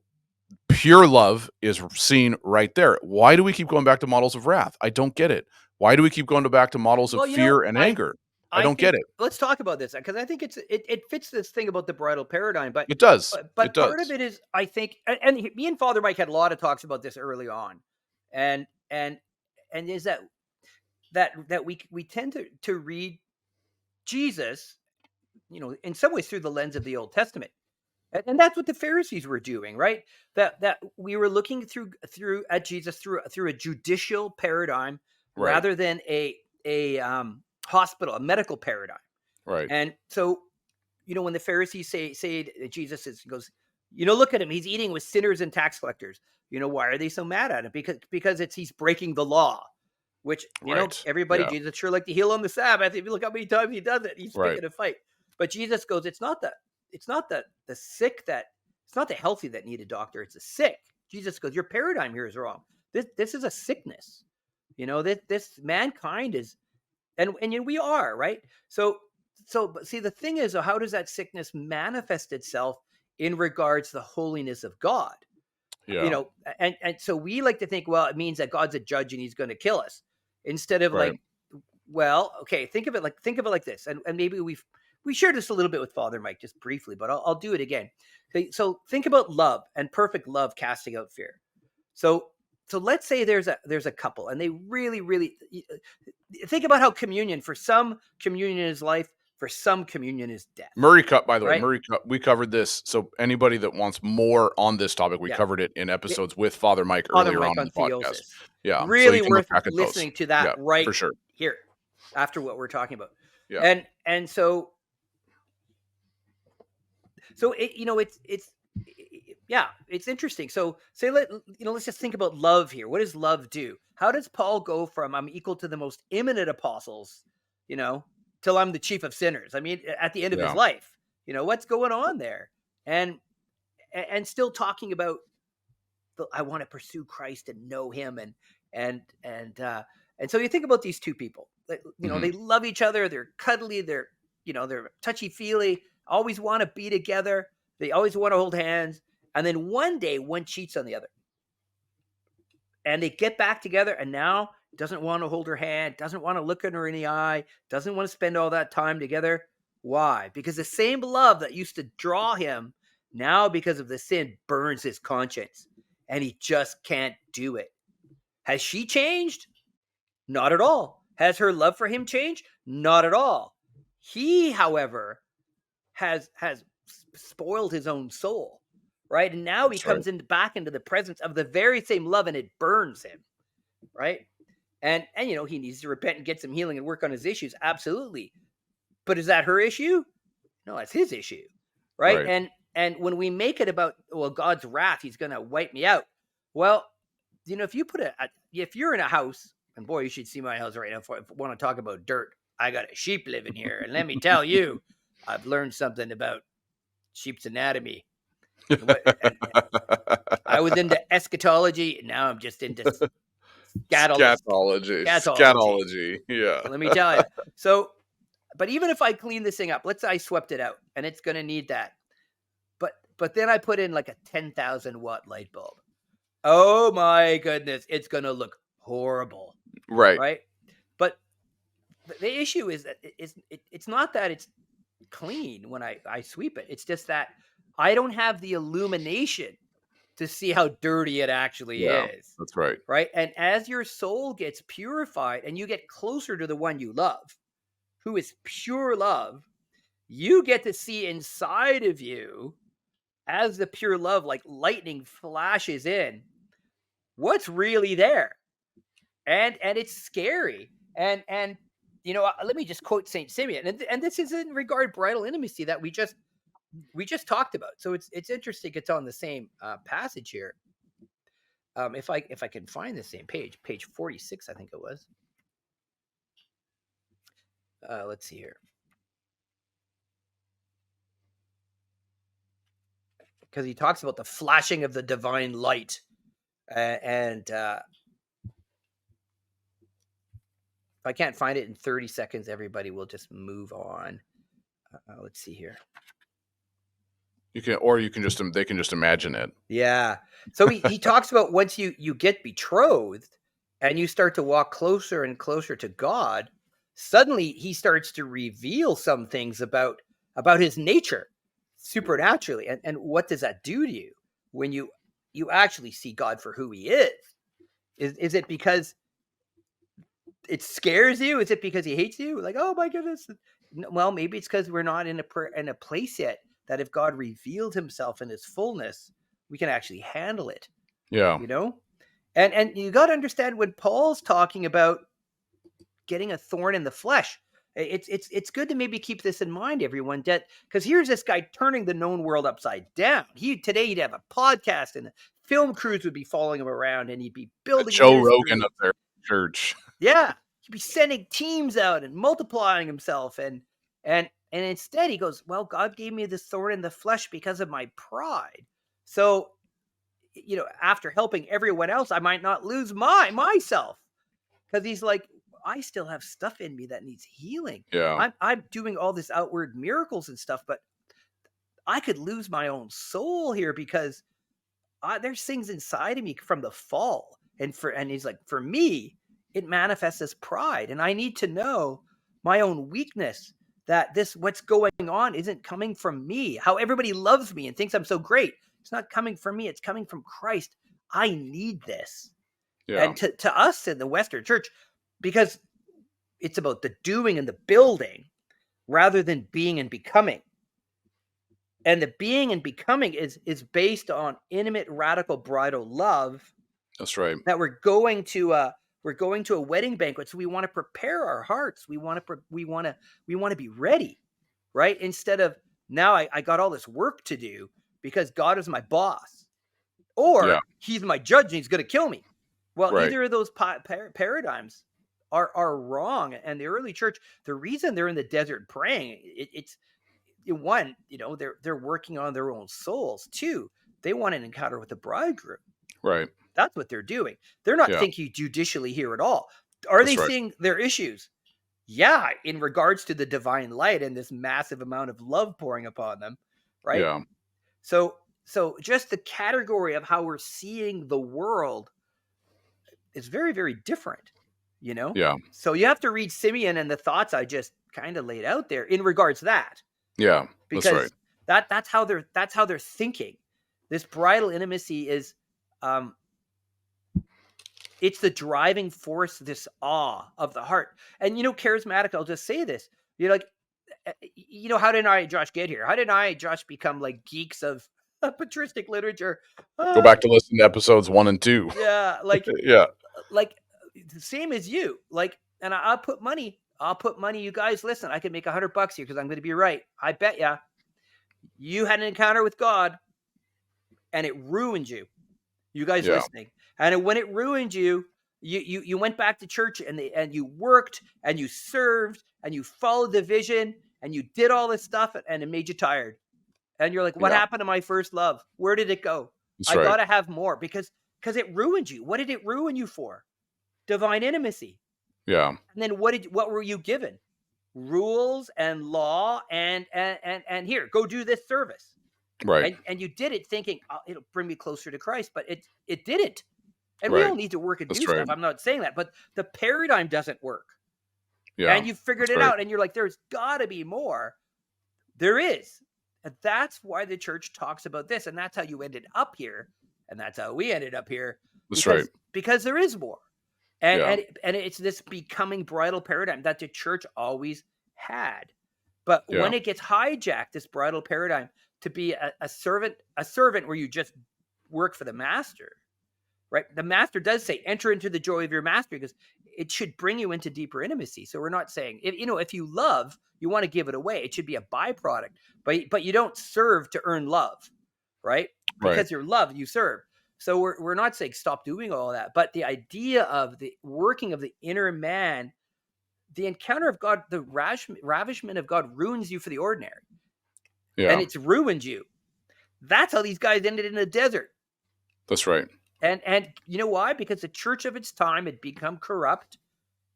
pure love is seen right there. Why do we keep going back to models of wrath? I don't get it. Why do we keep going back to models of Well, fear and anger? I I don't get think it. let's talk about this because I think it fits this thing about the bridal paradigm, but It does. It but part of does. it is, I think, me and Father Mike had a lot of talks about this early on, and and is that we tend to read Jesus, in some ways through the lens of the Old Testament. And that's what the Pharisees were doing, right? That we were looking through at Jesus through a judicial paradigm Right. rather than a hospital, a medical paradigm. Right. And so, when the Pharisees say that Jesus goes, look at him, he's eating with sinners and tax collectors. Why are they so mad at him? Because he's breaking the law, which Right. everybody, Yeah. Jesus sure like to heal on the Sabbath. If you look how many times he does it, he's Right. picking a fight. But Jesus goes, it's not the sick that it's not the healthy that need a doctor, it's the sick. Jesus goes, your paradigm here is wrong. This is a sickness. This mankind is, and we are, right? But see, the thing is, how does that sickness manifest itself in regards to the holiness of God? you Yeah. know and so we like to think, well, it means that God's a judge and he's going to kill us, instead of Right. like, well, okay, think of it like this, and maybe we shared this a little bit with Father Mike just briefly, but I'll do it again. Okay, so think about love and perfect love casting out fear. So So let's say there's a couple and they really think about how communion, for some communion is life, for some communion is death. Murray Cup, by the way, Right? Murray Cup, we covered this. So anybody that wants more on this topic, we Yeah. covered it in episodes with Father Mike Father earlier Mike on in on the podcast. theosis. Yeah. So you Really can look worth back at those. listening to that Yeah, right for sure. here after what we're talking about. Yeah. And so it's interesting. So let's just think about love here. What does love do? How does Paul go from I'm equal to the most eminent apostles, till I'm the chief of sinners? I mean, at the end of his life, what's going on there? And still talking about I want to pursue Christ and know him, and so you think about these two people. They love each other. They're cuddly. They're touchy feely. Always want to be together. They always want to hold hands. And then one day, one cheats on the other, and they get back together. And now doesn't want to hold her hand. Doesn't want to look at her in the eye. Doesn't want to spend all that time together. Why? Because the same love that used to draw him now, because of the sin, burns his conscience. And he just can't do it. Has she changed? Not at all. Has her love for him changed? Not at all. He, however, has spoiled his own soul, right? And now he comes back into the presence of the very same love, and it burns him, right? And he needs to repent and get some healing and work on his issues, absolutely. But is that her issue? No, that's his issue, right? And when we make it about, well, God's wrath, he's going to wipe me out. Well, if you if you're in a house, and boy, you should see my house right now. If I want to talk about dirt, I got a sheep living here. And let me tell you, I've learned something about sheep's anatomy. I was into eschatology, and now I'm just into scatology. Yeah. So let me tell you. So, but even if I clean this thing up, let's say I swept it out, and it's going to need that. But then I put in like a 10,000 watt light bulb. Oh my goodness, it's going to look horrible. Right. But the issue is that it's not that it's clean when I sweep it. It's just that I don't have the illumination to see how dirty it actually is. That's right. Right. And as your soul gets purified and you get closer to the one you love, who is pure love, you get to see inside of you, as the pure love, like lightning flashes in, what's really there. And it's scary. And let me just quote Saint Simeon, and this is in regard bridal intimacy that we just talked about. So it's interesting. It's on the same passage here. If I can find the same page 46, I think it was. Let's see here. Because he talks about the flashing of the divine light. And if I can't find it in 30 seconds, everybody will just move on. Let's see here. They can just imagine it. Yeah. So he talks about once you get betrothed and you start to walk closer and closer to God, suddenly he starts to reveal some things about his nature supernaturally. And what does that do to you when you actually see God for who he is? Is it because it scares you? Is it because he hates you? Like, oh my goodness. Well, maybe it's because we're not in a place yet that if God revealed himself in his fullness, we can actually handle it. Yeah. And you got to understand, when Paul's talking about getting a thorn in the flesh, it's good to maybe keep this in mind, everyone, because here's this guy turning the known world upside down. Today he'd have a podcast and the film crews would be following him around, and he'd be building Joe Rogan up there in church. Yeah. He'd be sending teams out and multiplying himself. And instead he goes, well, God gave me this thorn in the flesh because of my pride. So, after helping everyone else, I might not lose myself. Because he's like, I still have stuff in me that needs healing. Yeah. I'm doing all this outward miracles and stuff, but I could lose my own soul here because there's things inside of me from the fall. And he's like, for me, it manifests as pride. And I need to know my own weakness, that what's going on isn't coming from me. How everybody loves me and thinks I'm so great. It's not coming from me. It's coming from Christ. I need this. Yeah. And to us in the Western church, because it's about the doing and the building rather than being and becoming. And the being and becoming is based on intimate, radical bridal love That's right. that we're going to a wedding banquet, so we want to prepare our hearts. We want to be ready, right? Instead of now I got all this work to do because God is my boss, Yeah. or he's my judge and he's going to kill me. Well, Right. either of those paradigms are wrong. And the early church, the reason they're in the desert praying, it's one, they're working on their own souls. Two, they want an encounter with the bridegroom. Right. That's what they're doing. They're not Yeah. thinking judicially here at all. Are they That's right. seeing their issues? Yeah, in regards to the divine light and this massive amount of love pouring upon them, right? Yeah. So just the category of how we're seeing the world is very, very different, you know? Yeah. So you have to read Simeon and the thoughts I just kind of laid out there in regards to that, Yeah. That's right. because that's how they're thinking. This bridal intimacy is um it's the driving force, this awe of the heart. And charismatic, I'll just say this. Like, how did Josh, get here? How did Josh, become like geeks of patristic literature? Go Uh, back to listen to episodes 1 and 2. yeah, Yeah. like the same as you. Like, and I'll put money. I'll put money. You guys, listen. I could make $100 here because I'm going to be right. I bet you had an encounter with God, and it ruined you. You guys Yeah. listening, and when it ruined you, you went back to church and you worked and you served and you followed the vision and you did all this stuff and it made you tired. And you're like, what Yeah. happened to my first love? Where did it go? That's I right. gotta have more because it ruined you. What did it ruin you for? Divine intimacy. Yeah. And then what were you given? Rules and law and here, go do this service. Right. And you did it thinking, oh, it'll bring me closer to Christ, but it didn't. And we Right. all need to work and do That's right. stuff. I'm not saying that, but the paradigm doesn't work. Yeah. And you figured That's it right. out and you're like, there's got to be more. There is. And that's why the church talks about this. And that's how you ended up here. And that's how we ended up here, That's right. because there is more. And, Yeah. and it's this becoming bridal paradigm that the church always had. But Yeah. when it gets hijacked, this bridal paradigm, to be a servant where you just work for the master, right? The master does say, enter into the joy of your master, because it should bring you into deeper intimacy. So we're not saying, if you love, you want to give it away. It should be a byproduct, but you don't serve to earn love, right? Right. Because you're loved, you serve. So we're not saying stop doing all that, but the idea of the working of the inner man, the encounter of God, the ravishment of God ruins you for the ordinary. Yeah. And it's ruined you. That's how these guys ended in the desert. That's right. And you know why? Because the church of its time had become corrupt,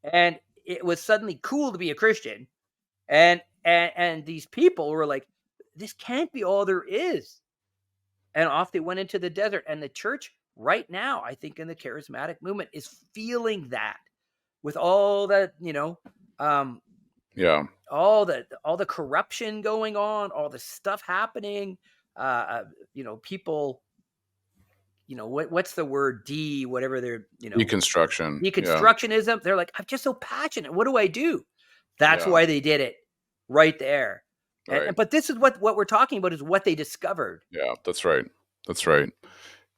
and it was suddenly cool to be a Christian. And these people were like, this can't be all there is. And off they went into the desert. And the church right now, I think in the charismatic movement, is feeling that with all that, Yeah. all the corruption going on, all the stuff happening, people, what's the word, whatever they're, Deconstruction. Yeah. deconstructionism. They're like, I'm just so passionate. What do I do? That's Yeah. why they did it right there. Right. But this is what we're talking about, is what they discovered. Yeah. That's right. That's right.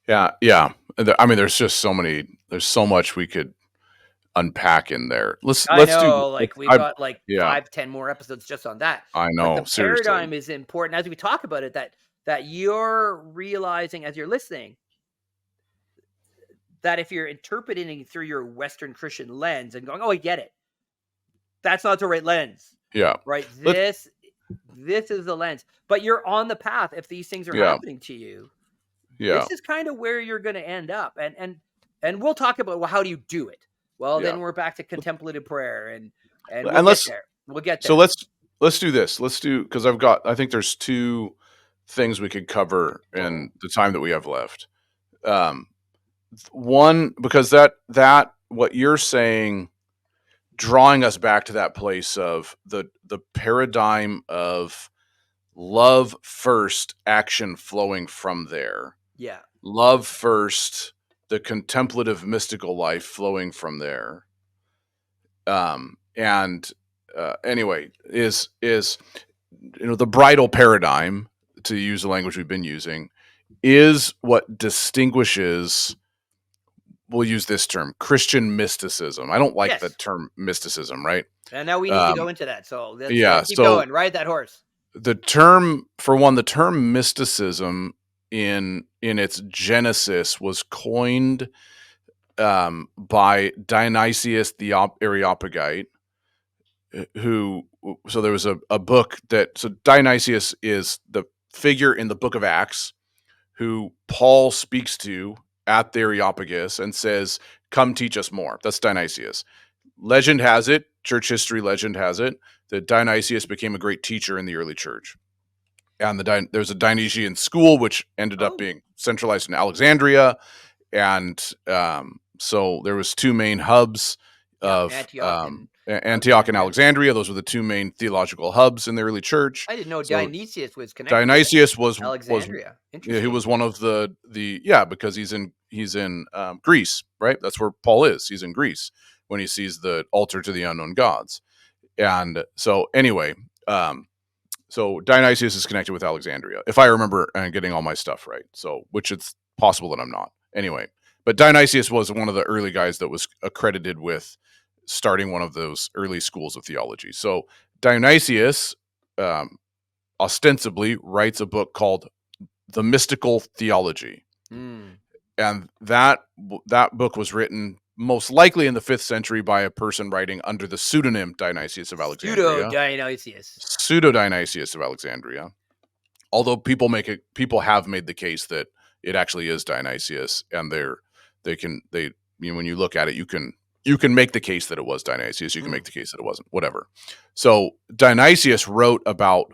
Yeah. Yeah. I mean, there's just there's so much we could unpack in there. I Let's do know, this. like we've got like Yeah, 5-10 more episodes just on that. I But the know. Seriously. paradigm is important as we talk about it, that you're realizing as you're listening, that if you're interpreting through your Western Christian lens and going, oh, I get it, that's not the right lens, Yeah. right? Let's, This is the lens, but you're on the path. If these things are yeah. happening to you, Yeah. this is kind of where you're going to end up. And we'll talk about, well, how do you do it? Well, Yeah. then we're back to contemplative prayer, and we'll And get there. We'll get there. So let's do this. Let's do, because I think there's 2 things we could cover in the time that we have left. One, because that what you're saying, drawing us back to that place of the paradigm of love first, action flowing from there. Yeah. Love first, the contemplative mystical life flowing from there. And anyway, is the bridal paradigm, to use the language we've been using, is what distinguishes, we'll use this term, Christian mysticism. I don't like the Yes. term mysticism, right? And now we need to Um, go into that. So let's yeah. keep So going. Ride that horse. the term, for one, the term mysticism in its genesis was coined by Dionysius the Areopagite, who, so there was a book that, so Dionysius is the figure in the book of Acts who Paul speaks to at the Areopagus and says, come teach us more. That's Dionysius. Legend has it, church history legend has it, that Dionysius became a great teacher in the early church. And there's a Dionysian school, which ended up Oh, being centralized in Alexandria. And so there was two main hubs yeah. of Antioch and Antioch and Alexandria. Alexandria. Those were the two main theological hubs in the early church. I didn't know So Dionysius was connected with Dionysius was Alexandria. yeah, he Interesting. was one of the yeah, because he's in Greece, right? That's where Paul is. He's in Greece when he sees the altar to the unknown gods. And so anyway, so Dionysius is connected with Alexandria, if I remember and getting all my stuff right. So, which it's possible that I'm not. Anyway, but Dionysius was one of the early guys that was accredited with starting one of those early schools of theology. So Dionysius um, ostensibly writes a book called The Mystical Theology, Hmm. and that book was written most likely in the 5th century by a person writing under the pseudonym Dionysius of Pseudo Alexandria, Dionysius. pseudo Dionysius of Alexandria. Although people have made the case that it actually is Dionysius, and when you look at it, you can make the case that it was Dionysius. You can Hmm. make the case that it wasn't. Whatever. So Dionysius wrote about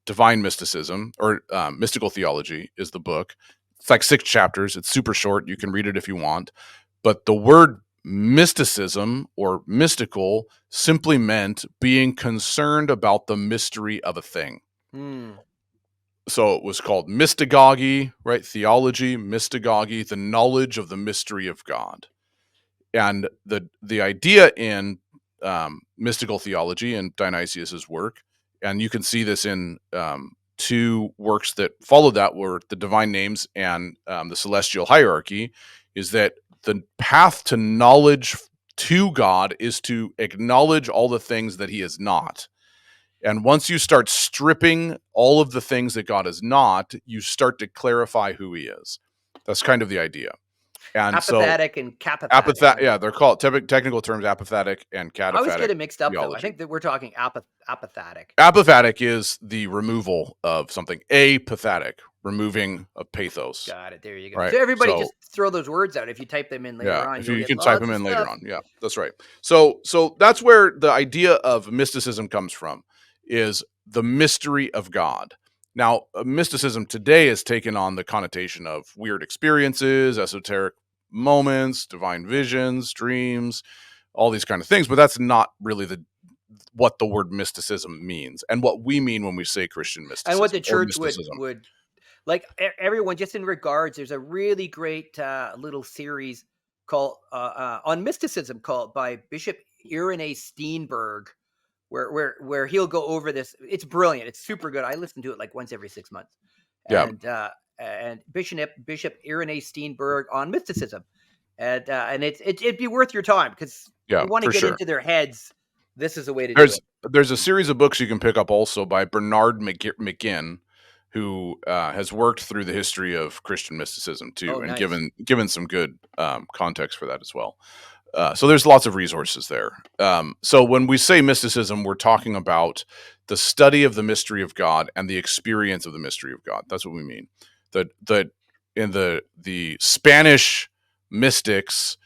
divine mysticism, or mystical theology is the book. It's like 6 chapters. It's super short. You can read it if you want. But the word mysticism or mystical simply meant being concerned about the mystery of a thing. Hmm. So it was called mystagogy, right? Theology, mystagogy, the knowledge of the mystery of God. And the idea in mystical theology and Dionysius's work, and you can see this in 2 works that follow that, were the Divine Names and the Celestial Hierarchy, is that the path to knowledge to God is to acknowledge all the things that he is not. And once you start stripping all of the things that God is not, you start to clarify who he is. That's kind of the idea. And so Apathetic and capaphatic. yeah, they're called technical terms, apophatic and I always get cataphatic it mixed up, though. I theology. think that we're talking apophatic. Apophatic is the removal of something. Apophatic, removing a pathos, Got it. There you go. right? So everybody So just throw those words out. If you type them in yeah, later on, if you'll you get can type lots them of in later stuff. on. Yeah, that's right. So that's where the idea of mysticism comes from, is the mystery of God. Now, mysticism today has taken on the connotation of weird experiences, esoteric moments, divine visions, dreams, all these kind of things, but that's not really what the word mysticism means and what we mean when we say Christian And what the mysticism or church mysticism. would like everyone, just in regards, there's a really great little series called on mysticism called by Bishop Irenee Steenberg, where he'll go over this. It's brilliant. It's super good. I listen to it like once every 6 months. Yeah, And Bishop Irenee Steenberg on mysticism, and it'd be worth your time, because yeah, you want to for get sure. into their heads. This is a way to do There's it. there's a series of books you can pick up also by Bernard McGinn, who has worked through the history of Christian mysticism Oh, too, and nice. given some good context for that as well. So there's lots of resources there. So when we say mysticism, we're talking about the study of the mystery of God and the experience of the mystery of God. That's what we mean. The in the Spanish mystics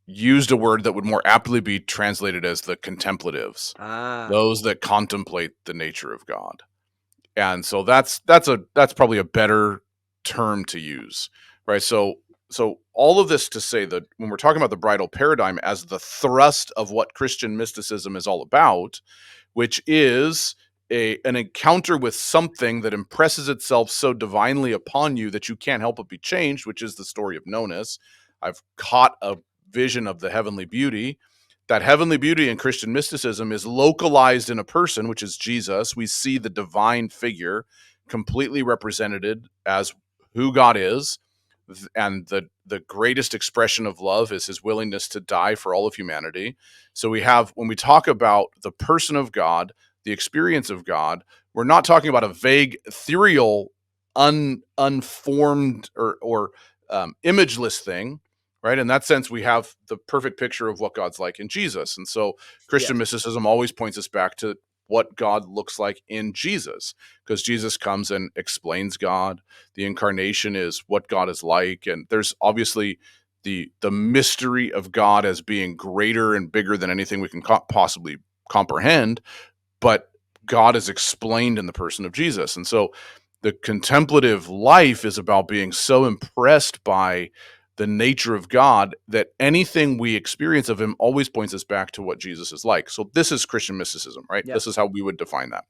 used a word that would more aptly be translated as the contemplatives, Ah, those that contemplate the nature of God. And so that's probably a better term to use, right? So all of this to say that when we're talking about the bridal paradigm as the thrust of what Christian mysticism is all about, which is an encounter with something that impresses itself so divinely upon you that you can't help but be changed, which is the story of Nonnus. I've caught a vision of the heavenly beauty. That heavenly beauty in Christian mysticism is localized in a person, which is Jesus. We see the divine figure completely represented as who God is, and the greatest expression of love is his willingness to die for all of humanity. So we have, when we talk about the person of God, the experience of God, we're not talking about a vague, ethereal, unformed or imageless thing, right? In that sense, we have the perfect picture of what God's like in Jesus. And so Christian Yes. mysticism always points us back to what God looks like in Jesus, because Jesus comes and explains God. The incarnation is what God is like, and there's obviously the mystery of God as being greater and bigger than anything we can possibly comprehend, but God is explained in the person of Jesus. And so the contemplative life is about being so impressed by the nature of God that anything we experience of him always points us back to what Jesus is like. So this is Christian mysticism, right? Yeah. This is how we would define that.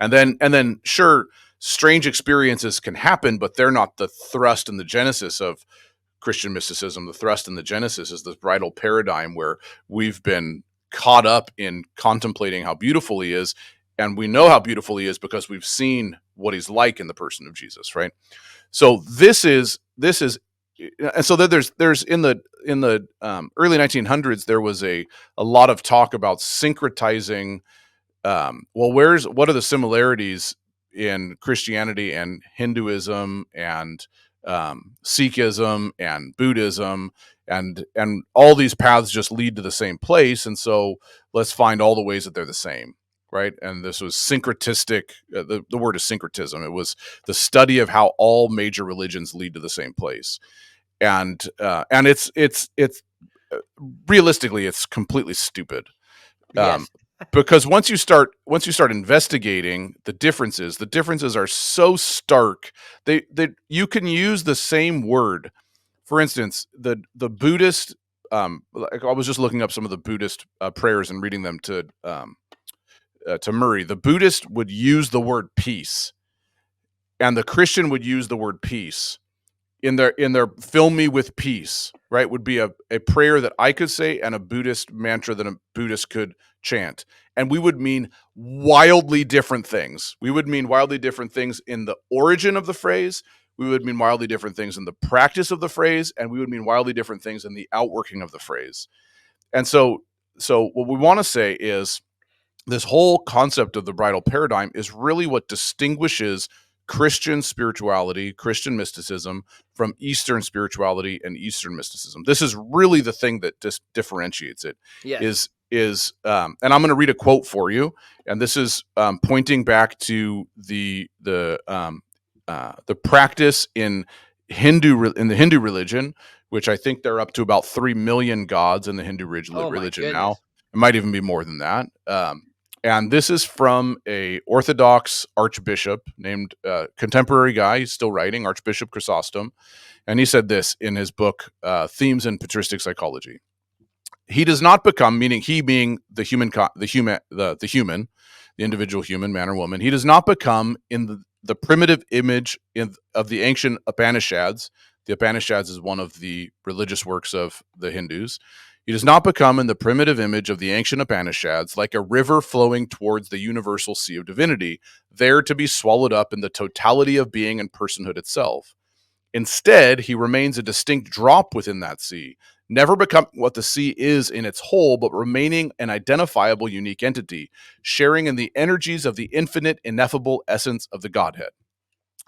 And then sure, strange experiences can happen, but they're not the thrust and the genesis of Christian mysticism. The thrust and the genesis is this bridal paradigm where we've been caught up in contemplating how beautiful he is, and we know how beautiful he is because we've seen what he's like in the person of Jesus, right? So this is and so there's in the early 1900s there was a lot of talk about syncretizing. Well, what are the similarities in Christianity and Hinduism and Sikhism and Buddhism, and all these paths just lead to the same place, and so let's find all the ways that they're the same, right? And this was syncretistic. The word is syncretism. It was the study of how all major religions lead to the same place, and it's realistically it's completely stupid, um, Yes. because once you start investigating the differences are so stark. They you can use the same word. For instance, the Buddhist. Like I was just looking up some of the Buddhist prayers and reading them to Murray. The Buddhist would use the word peace, and the Christian would use the word peace in their fill me with peace, right? Would be a prayer that I could say and a Buddhist mantra that a Buddhist could chant. And we would mean wildly different things. We would mean wildly different things in the origin of the phrase. We would mean wildly different things in the practice of the phrase. And we would mean wildly different things in the outworking of the phrase. And so what we want to say is this whole concept of the bridal paradigm is really what distinguishes Christian spirituality, Christian mysticism from Eastern spirituality and Eastern mysticism. This is really the thing that differentiates it. Yes. And I'm going to read a quote for you, and this is pointing back to the practice in the Hindu religion, which I think they're up to about 3 million gods in the Hindu Oh my religion now. goodness. It might even be more than that. And this is from a Orthodox archbishop named contemporary guy. He's still writing, Archbishop Chrysostom, and he said this in his book, Themes in Patristic Psychology. He does not become, meaning he being the individual human, man or woman. He does not become in the primitive image of the ancient Upanishads. The Upanishads is one of the religious works of the Hindus. He does not become in the primitive image of the ancient Upanishads like a river flowing towards the universal sea of divinity, there to be swallowed up in the totality of being and personhood itself. Instead, he remains a distinct drop within that sea, never becoming what the sea is in its whole, but remaining an identifiable unique entity, sharing in the energies of the infinite, ineffable essence of the Godhead.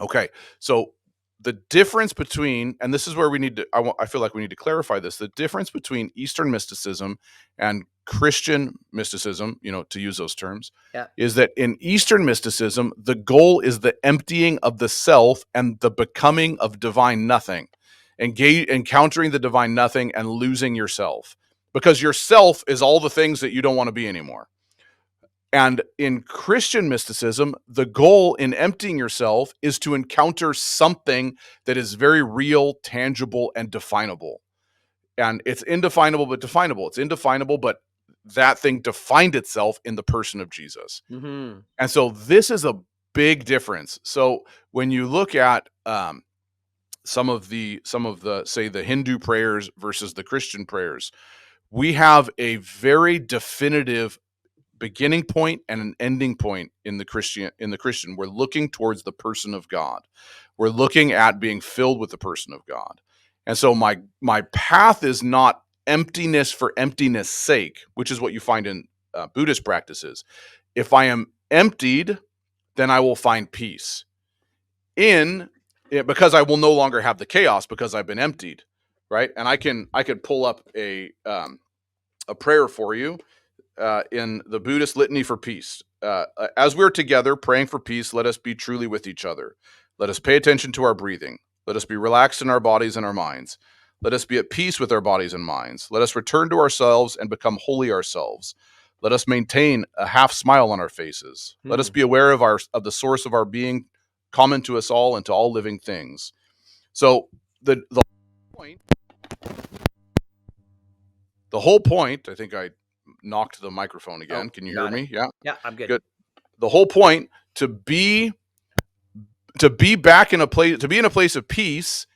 Okay, so the difference between, and this is where we need to, I feel like we need to clarify this, the difference between Eastern mysticism and Christian mysticism, to use those terms, Yeah. is that in Eastern mysticism, the goal is the emptying of the self and the becoming of divine nothing, encountering the divine nothing and losing yourself, because yourself is all the things that you don't want to be anymore. And in Christian mysticism, the goal in emptying yourself is to encounter something that is very real, tangible, and definable. And it's indefinable, but definable. It's indefinable, but that thing defined itself in the person of Jesus. Hmm. And so this is a big difference. So when you look at some of the say the Hindu prayers versus the Christian prayers, we have a very definitive beginning point and an ending point in the Christian. We're looking towards the person of God. We're looking at being filled with the person of God. And so my path is not emptiness for emptiness sake, which is what you find in Buddhist practices. If I am emptied, then I will find peace because I will no longer have the chaos because I've been emptied, right? And I could pull up a prayer for you in the Buddhist Litany for Peace. As we're together praying for peace, let us be truly with each other. Let us pay attention to our breathing. Let us be relaxed in our bodies and our minds. Let us be at peace with our bodies and minds. Let us return to ourselves and become wholly ourselves. Let us maintain a half smile on our faces. Let us be aware of the source of our being, common to us all and to all living things. So the point, the whole point, I think I knocked the microphone again. Can you hear me? Yeah. Yeah, I'm good. Good. The whole point to be back in a place of peace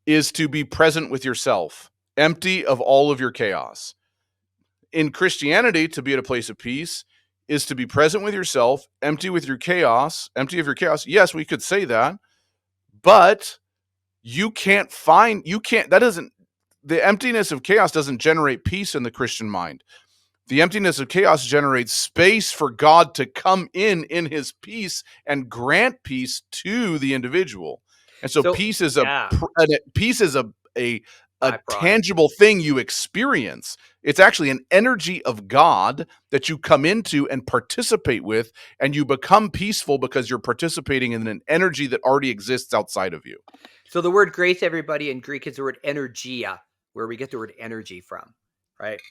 is to be present with yourself, empty of all of your chaos. In Christianity, to be at a place of peace is to be present with yourself, empty of your chaos. Yes, we could say that, but the emptiness of chaos doesn't generate peace in the Christian mind. The emptiness of chaos generates space for God to come in his peace and grant peace to the individual. And so peace is a tangible thing you experience. It's actually an energy of God that you come into and participate with, and you become peaceful because you're participating in an energy that already exists outside of you. So the word grace, everybody, in Greek is the word energia, where we get the word energy from, right?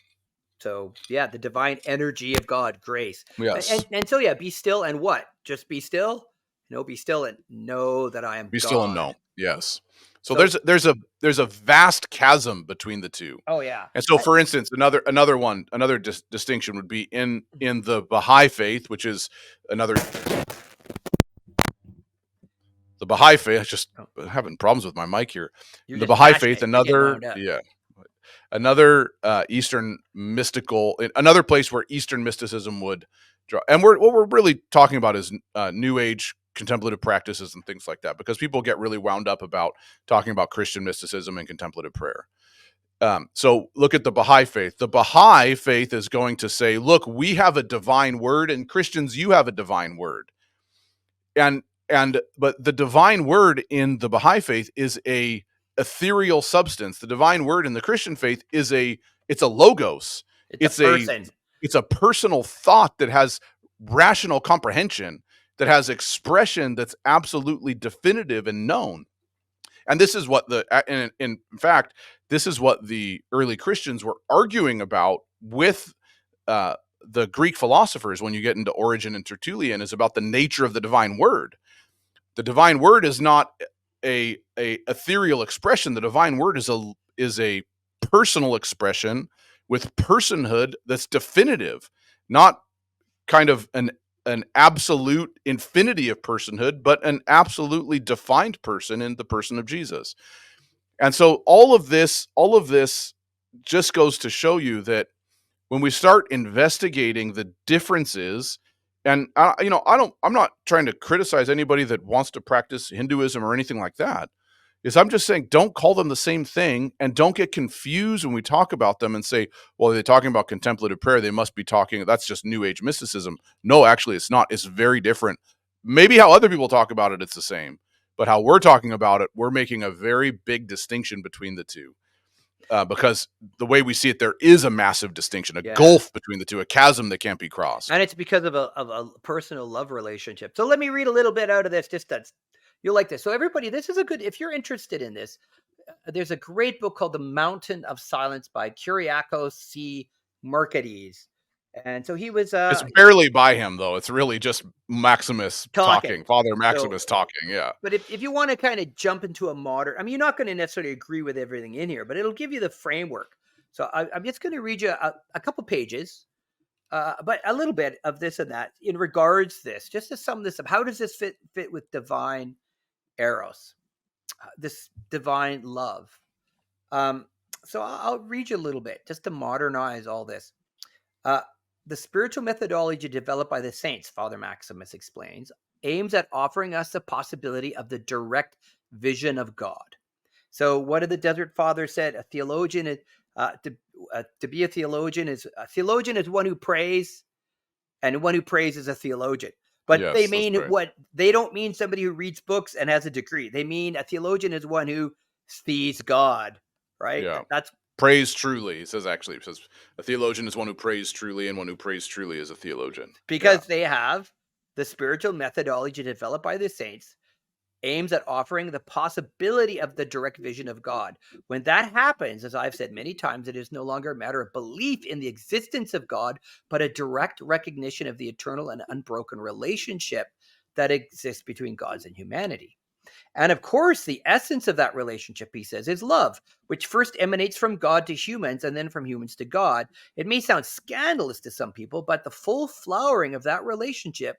So yeah, the divine energy of God, grace. Yes. And so yeah, be still and what? Just be still? No, be still and know that I am Be still and God. know. Yes. So So there's a vast chasm between the two. oh yeah. And so, for instance, another distinction would be in the Baha'i faith, which is another the Baha'i faith. I just having problems with my mic here. You're In the just Baha'i mashing faith, it. You're getting wound up. another Eastern mystical, another place where Eastern mysticism would draw. And what we're really talking about is New Age contemplative practices and things like that, because people get really wound up about talking about Christian mysticism and contemplative prayer. So look at the Baha'i faith. The Baha'i faith is going to say, look, we have a divine word, and Christians, you have a divine word. But the divine word in the Baha'i faith is a ethereal substance. The divine word in the Christian faith it's a logos. It's a It's person. it's a personal thought that has rational comprehension, that has expression that's absolutely definitive and known. And this is what in fact, this is what the early Christians were arguing about with the Greek philosophers. When you get into Origen and Tertullian, is about the nature of the divine word. The divine word is not a ethereal expression. The divine word is a personal expression with personhood that's definitive, not kind of an absolute infinity of personhood, but an absolutely defined person in the person of Jesus. And so all of this just goes to show you that when we start investigating the differences, and I'm not trying to criticize anybody that wants to practice Hinduism or anything like that. Is I'm just saying, don't call them the same thing, and don't get confused when we talk about them and say, well, they're talking about contemplative prayer. They must be talking, that's just New Age mysticism. No, actually, it's not. It's very different. Maybe how other people talk about it, it's the same. But how we're talking about it, we're making a very big distinction between the two. Because the way we see it, there is a massive distinction, a gulf between the two, a chasm that can't be crossed. And it's because of a personal love relationship. So let me read a little bit out of this. Just that's you'll like this. So everybody, this is a good. If you're interested in this, there's a great book called The Mountain of Silence by Kyriakos C. Markides. And so he was It's barely by him, though. It's really just Maximus talking, Father Maximus talking. Yeah. But if you want to kind of jump into a modern, I mean, you're not going to necessarily agree with everything in here, but it'll give you the framework. So I'm just going to read you a couple pages, but a little bit of this and that in regards to this, just to sum this up. How does this fit with divine eros? this divine love. Um, so I'll read you a little bit just to modernize all this. Uh, the spiritual methodology developed by the saints, Father Maximus explains, aims at offering us the possibility of the direct vision of God. So, what did the Desert Father said? A theologian is to be a theologian is one who prays, and one who prays is a theologian. But they Yes, that's mean right. what they don't mean somebody who reads books and has a degree. They mean a theologian is one who sees God, right? Yeah. That's Praise truly. It says a theologian is one who prays truly, and one who prays truly is a theologian. Yeah. because they have the spiritual methodology developed by the saints aims at offering the possibility of the direct vision of God. When that happens, as I've said many times, it is no longer a matter of belief in the existence of God, but a direct recognition of the eternal and unbroken relationship that exists between gods and humanity. And of course, the essence of that relationship, he says, is love, which first emanates from God to humans and then from humans to God. It may sound scandalous to some people, but the full flowering of that relationship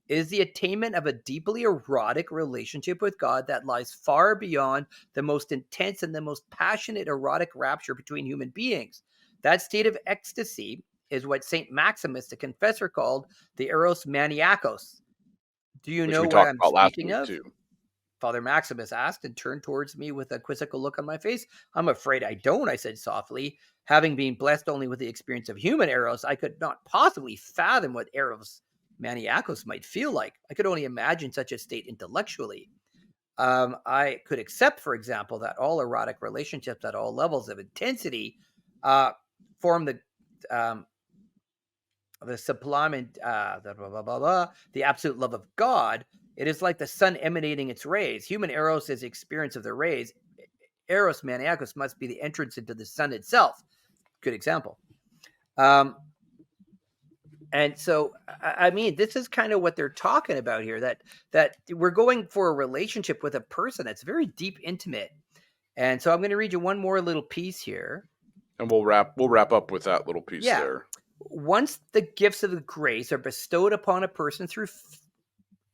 is the attainment of a deeply erotic relationship with God that lies far beyond the most intense and the most passionate erotic rapture between human beings. That state of ecstasy is what St. Maximus, the confessor, called the eros maniacos. Do you Which know we what talked I'm about last speaking week of? too. Father Maximus asked and turned towards me with a quizzical look on my face. I'm afraid I don't, I said softly. Having been blessed only with the experience of human eros, I could not possibly fathom what eros maniacos might feel like. I could only imagine such a state intellectually. I could accept, for example, that all erotic relationships at all levels of intensity uh, form um, the sublime and the absolute love of God. It is like the sun emanating its rays. Human eros is the experience of the rays. Eros maniacus must be the entrance into the sun itself. Good example. Um, and so, I mean, this is kind of what they're talking about here. That we're going for a relationship with a person that's very deep, intimate. And so, I'm going to read you one more little piece here. And we'll wrap up with that little piece Yeah. there. Once the gifts of the grace are bestowed upon a person through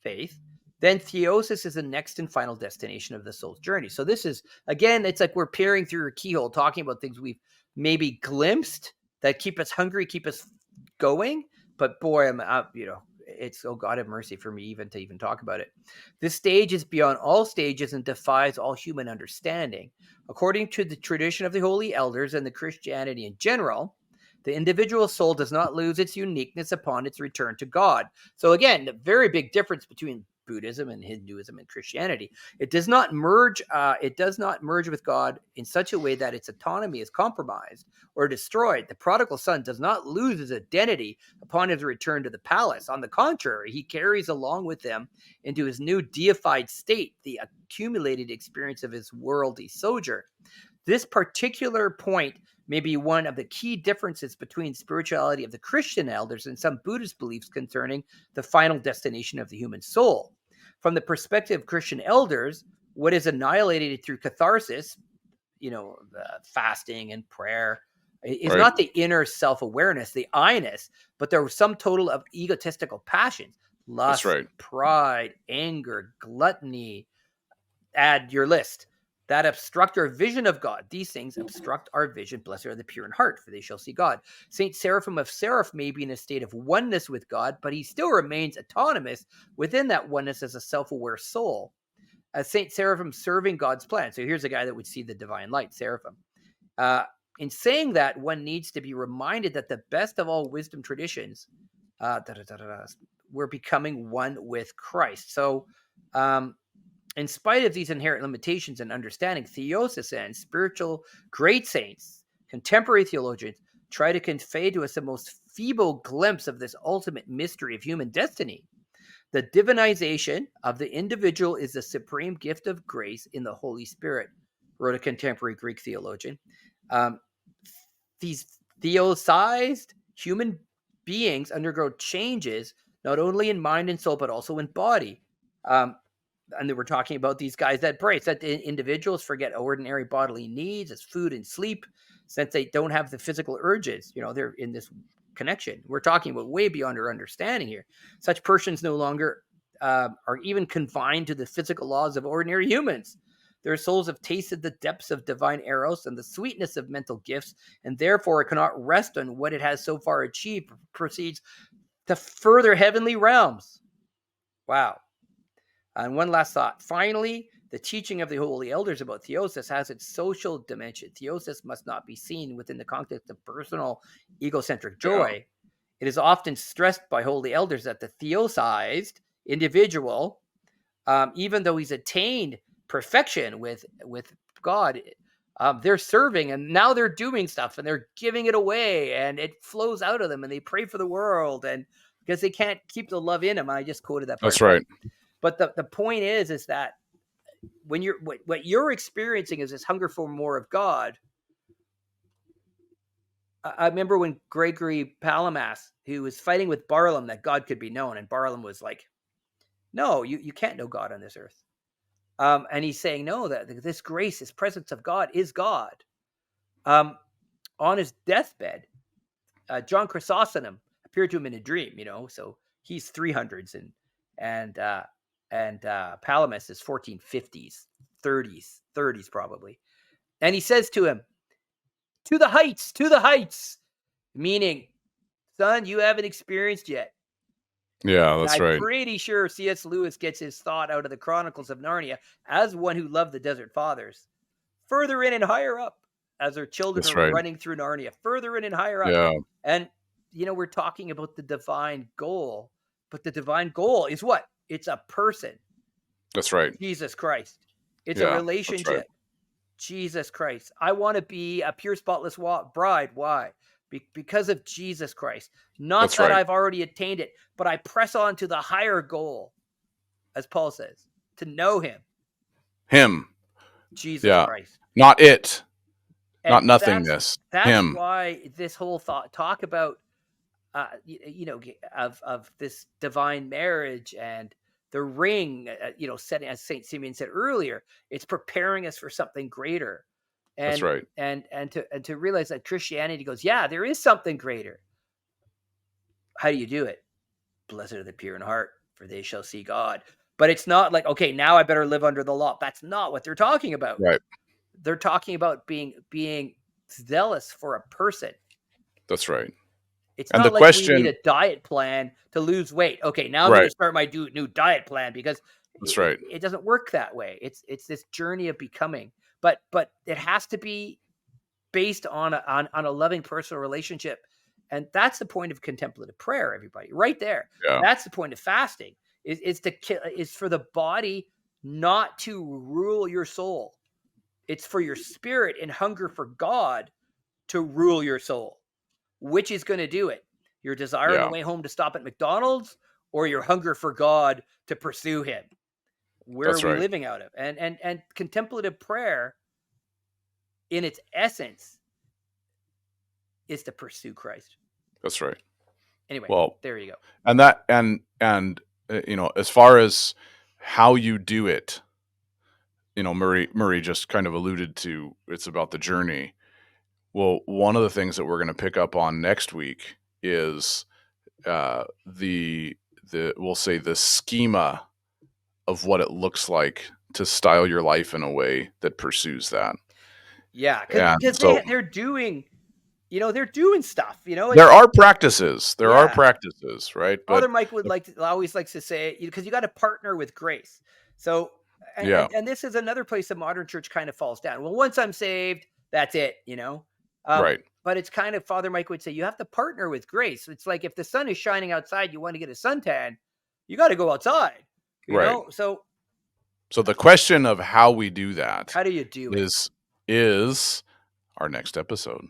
faith, then theosis is the next and final destination of the soul's journey. So this is, again, it's like we're peering through a keyhole, talking about things we've maybe glimpsed that keep us hungry, keep us going. But boy, it's, oh God have mercy for me even to even talk about it. This stage is beyond all stages and defies all human understanding. According to the tradition of the holy elders and the Christianity in general, the individual soul does not lose its uniqueness upon its return to God. So again, the very big difference between Buddhism and Hinduism and Christianity. It does not merge. It does not merge with God in such a way that its autonomy is compromised or destroyed. The prodigal son does not lose his identity upon his return to the palace. On the contrary, he carries along with him into his new deified state the accumulated experience of his worldly sojourn. This particular point may be one of the key differences between spirituality of the Christian elders and some Buddhist beliefs concerning the final destination of the human soul. From the perspective of Christian elders, what is annihilated through catharsis, fasting and prayer, is Right. not the inner self-awareness, the I-ness, but the sum total of egotistical passions, That's lust, right. pride, anger, gluttony, add your list that obstruct our vision of God. These things obstruct our vision. Blessed are the pure in heart, for they shall see God. Saint Seraphim of Seraph may be in a state of oneness with God, but he still remains autonomous within that oneness as a self-aware soul. As Saint Seraphim serving God's plan. So here's a guy that would see the divine light, Seraphim. In saying that, one needs to be reminded that the best of all wisdom traditions, we're becoming one with Christ. So, in spite of these inherent limitations in understanding, theosis and spiritual great saints, contemporary theologians, try to convey to us the most feeble glimpse of this ultimate mystery of human destiny. The divinization of the individual is the supreme gift of grace in the Holy Spirit, wrote a contemporary Greek theologian. Um, these theosized human beings undergo changes not only in mind and soul, but also in body. Um, and they were talking about these guys that pray. It's that individuals forget ordinary bodily needs as food and sleep, since they don't have the physical urges. They're in this connection. We're talking about way beyond our understanding here. Such persons no longer are even confined to the physical laws of ordinary humans. Their souls have tasted the depths of divine eros and the sweetness of mental gifts, and therefore it cannot rest on what it has so far achieved, proceeds to further heavenly realms. Wow. And one last thought. Finally, the teaching of the holy elders about theosis has its social dimension. Theosis must not be seen within the context of personal egocentric Yeah. joy. It is often stressed by holy elders that the theosized individual, even though he's attained perfection with God, they're serving and now they're doing stuff and they're giving it away and it flows out of them and they pray for the world and because they can't keep the love in them. I just quoted that part, That's right. but the point is that when you're what you're experiencing is this hunger for more of God. I remember when Gregory Palamas, who was fighting with Barlaam that God could be known, and Barlaam was like, "No, you can't know God on this earth." And he's saying, "No, that this grace, this presence of God, is God." On his deathbed, John Chrysostom appeared to him in a dream. So he's 300s and Palamas is 1450s, 30s probably, and he says to him, to the heights, meaning, son, you haven't experienced yet. Yeah, And that's I'm right. pretty sure C.S. Lewis gets his thought out of the Chronicles of Narnia as one who loved the Desert Fathers. Further in and higher up, as their children That's are right. running through Narnia, further in and higher up. Yeah, And, we're talking about the divine goal, but the divine goal is what? It's a person, that's right. Jesus Christ. It's a Yeah, that's right. relationship. Jesus Christ. I want to be a pure, spotless bride. Why? Because of Jesus Christ. Not That's that right. I've already attained it, but I press on to the higher goal, as Paul says, to know him, Him. Jesus Yeah. Christ. Not it. And Not that's nothingness. Him. why this whole talk about of this divine marriage and the ring, setting, as Saint Simeon said earlier, it's preparing us for something greater, That's and right. to realize that Christianity goes, yeah, there is something greater. How do you do it? Blessed are the pure in heart, for they shall see God. But it's not like, okay, now I better live under the law. That's not what they're talking about. Right. They're talking about being zealous for a person. That's right. It's And the not like we need question, a diet plan to lose weight. Okay, now I'm going right. to start my new diet plan because That's right. it doesn't work that way. It's this journey of becoming, but it has to be based on a loving personal relationship, and that's the point of contemplative prayer. Everybody, right there. Yeah. That's the point of fasting. Is for the body not to rule your soul. It's for your spirit and hunger for God to rule your soul. Which is going to do it? Your desire on the Yeah. way home to stop at McDonald's, or your hunger for God to pursue Him? Where are That's we right. living out of? And contemplative prayer, in its essence, is to pursue Christ. That's right. Anyway, Well, there you go. and that and as far as how you do it, Murray just kind of alluded to, it's about the journey. Well, one of the things that we're going to pick up on next week is the we'll say the schema of what it looks like to style your life in a way that pursues that. Yeah, And because so they're doing, they're doing stuff. there are practices. There are Yeah. practices, right? Father But Mike always likes to say, because you got to partner with grace. So, yeah, and this is another place the modern church kind of falls down. Well, once I'm saved, that's it, right, But it's kind of, Father Mike would say, you have to partner with grace. It's like if the sun is shining outside, you want to get a suntan, you got to go outside, right. So So the question of how we do that how do you do it? is our next episode.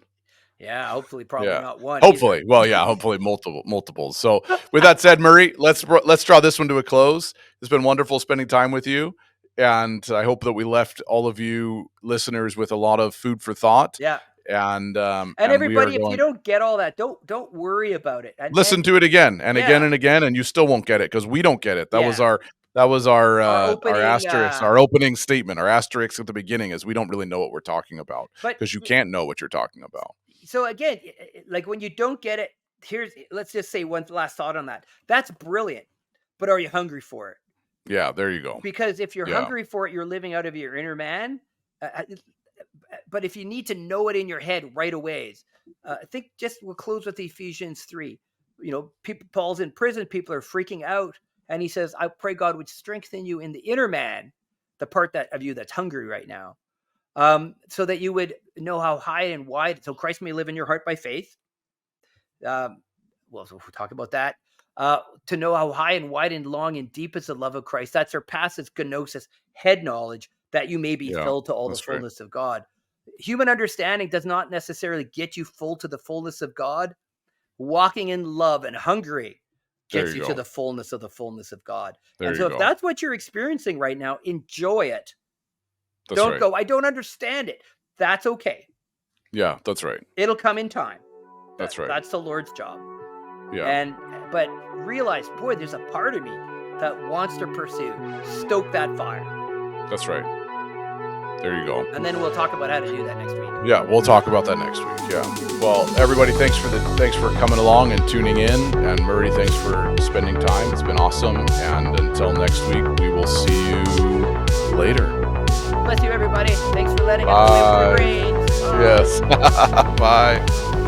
Yeah, hopefully, probably Yeah. not one either. Hopefully. Well, yeah, hopefully multiples. So with that said, Murray, let's draw this one to a close. It's been wonderful spending time with you. And I hope that we left all of you listeners with a lot of food for thought. Yeah. And we are Everybody, if you going don't get all that, don't worry about it. listen to it again and again Yeah. and again, and you still won't get it because we don't get it. That was Yeah. our Our asterisk, our opening statement, our asterisk at the beginning is we don't really know what we're talking about but because you can't know what you're talking about. so again, like when you don't get it, let's just say one last thought on that. That's brilliant, but are you hungry for it? Yeah, there you go. Because if you're Yeah. hungry for it, you're living out of your inner man. But if you need to know it in your head right away, I think we'll close with Ephesians 3. Paul's in prison, people are freaking out, and he says, I pray God would strengthen you in the inner man, the part of you that's hungry right now, so that you would know how high and wide, so Christ may live in your heart by faith. So we'll talk about that. To know how high and wide and long and deep is the love of Christ that surpasses gnosis, head knowledge, that you may be filled to all the fullness of God. Human understanding does not necessarily get you full to the fullness of God. Walking in love and hungry gets you to the fullness of God. And so if that's what you're experiencing right now, enjoy it. Don't go, I don't understand it. That's okay. Yeah, that's right. It'll come in time. That's right. That's the Lord's job. Yeah. But realize, boy, there's a part of me that wants to pursue. Stoke that fire. That's right. There you go. And then we'll talk about how to do that next week. Yeah, we'll talk about that next week. Yeah. Well, everybody, thanks for coming along and tuning in. And Murray, thanks for spending time. It's been awesome. And until next week, we will see you later. Bless you, everybody. Thanks for letting us live in your brains. Yes. Bye.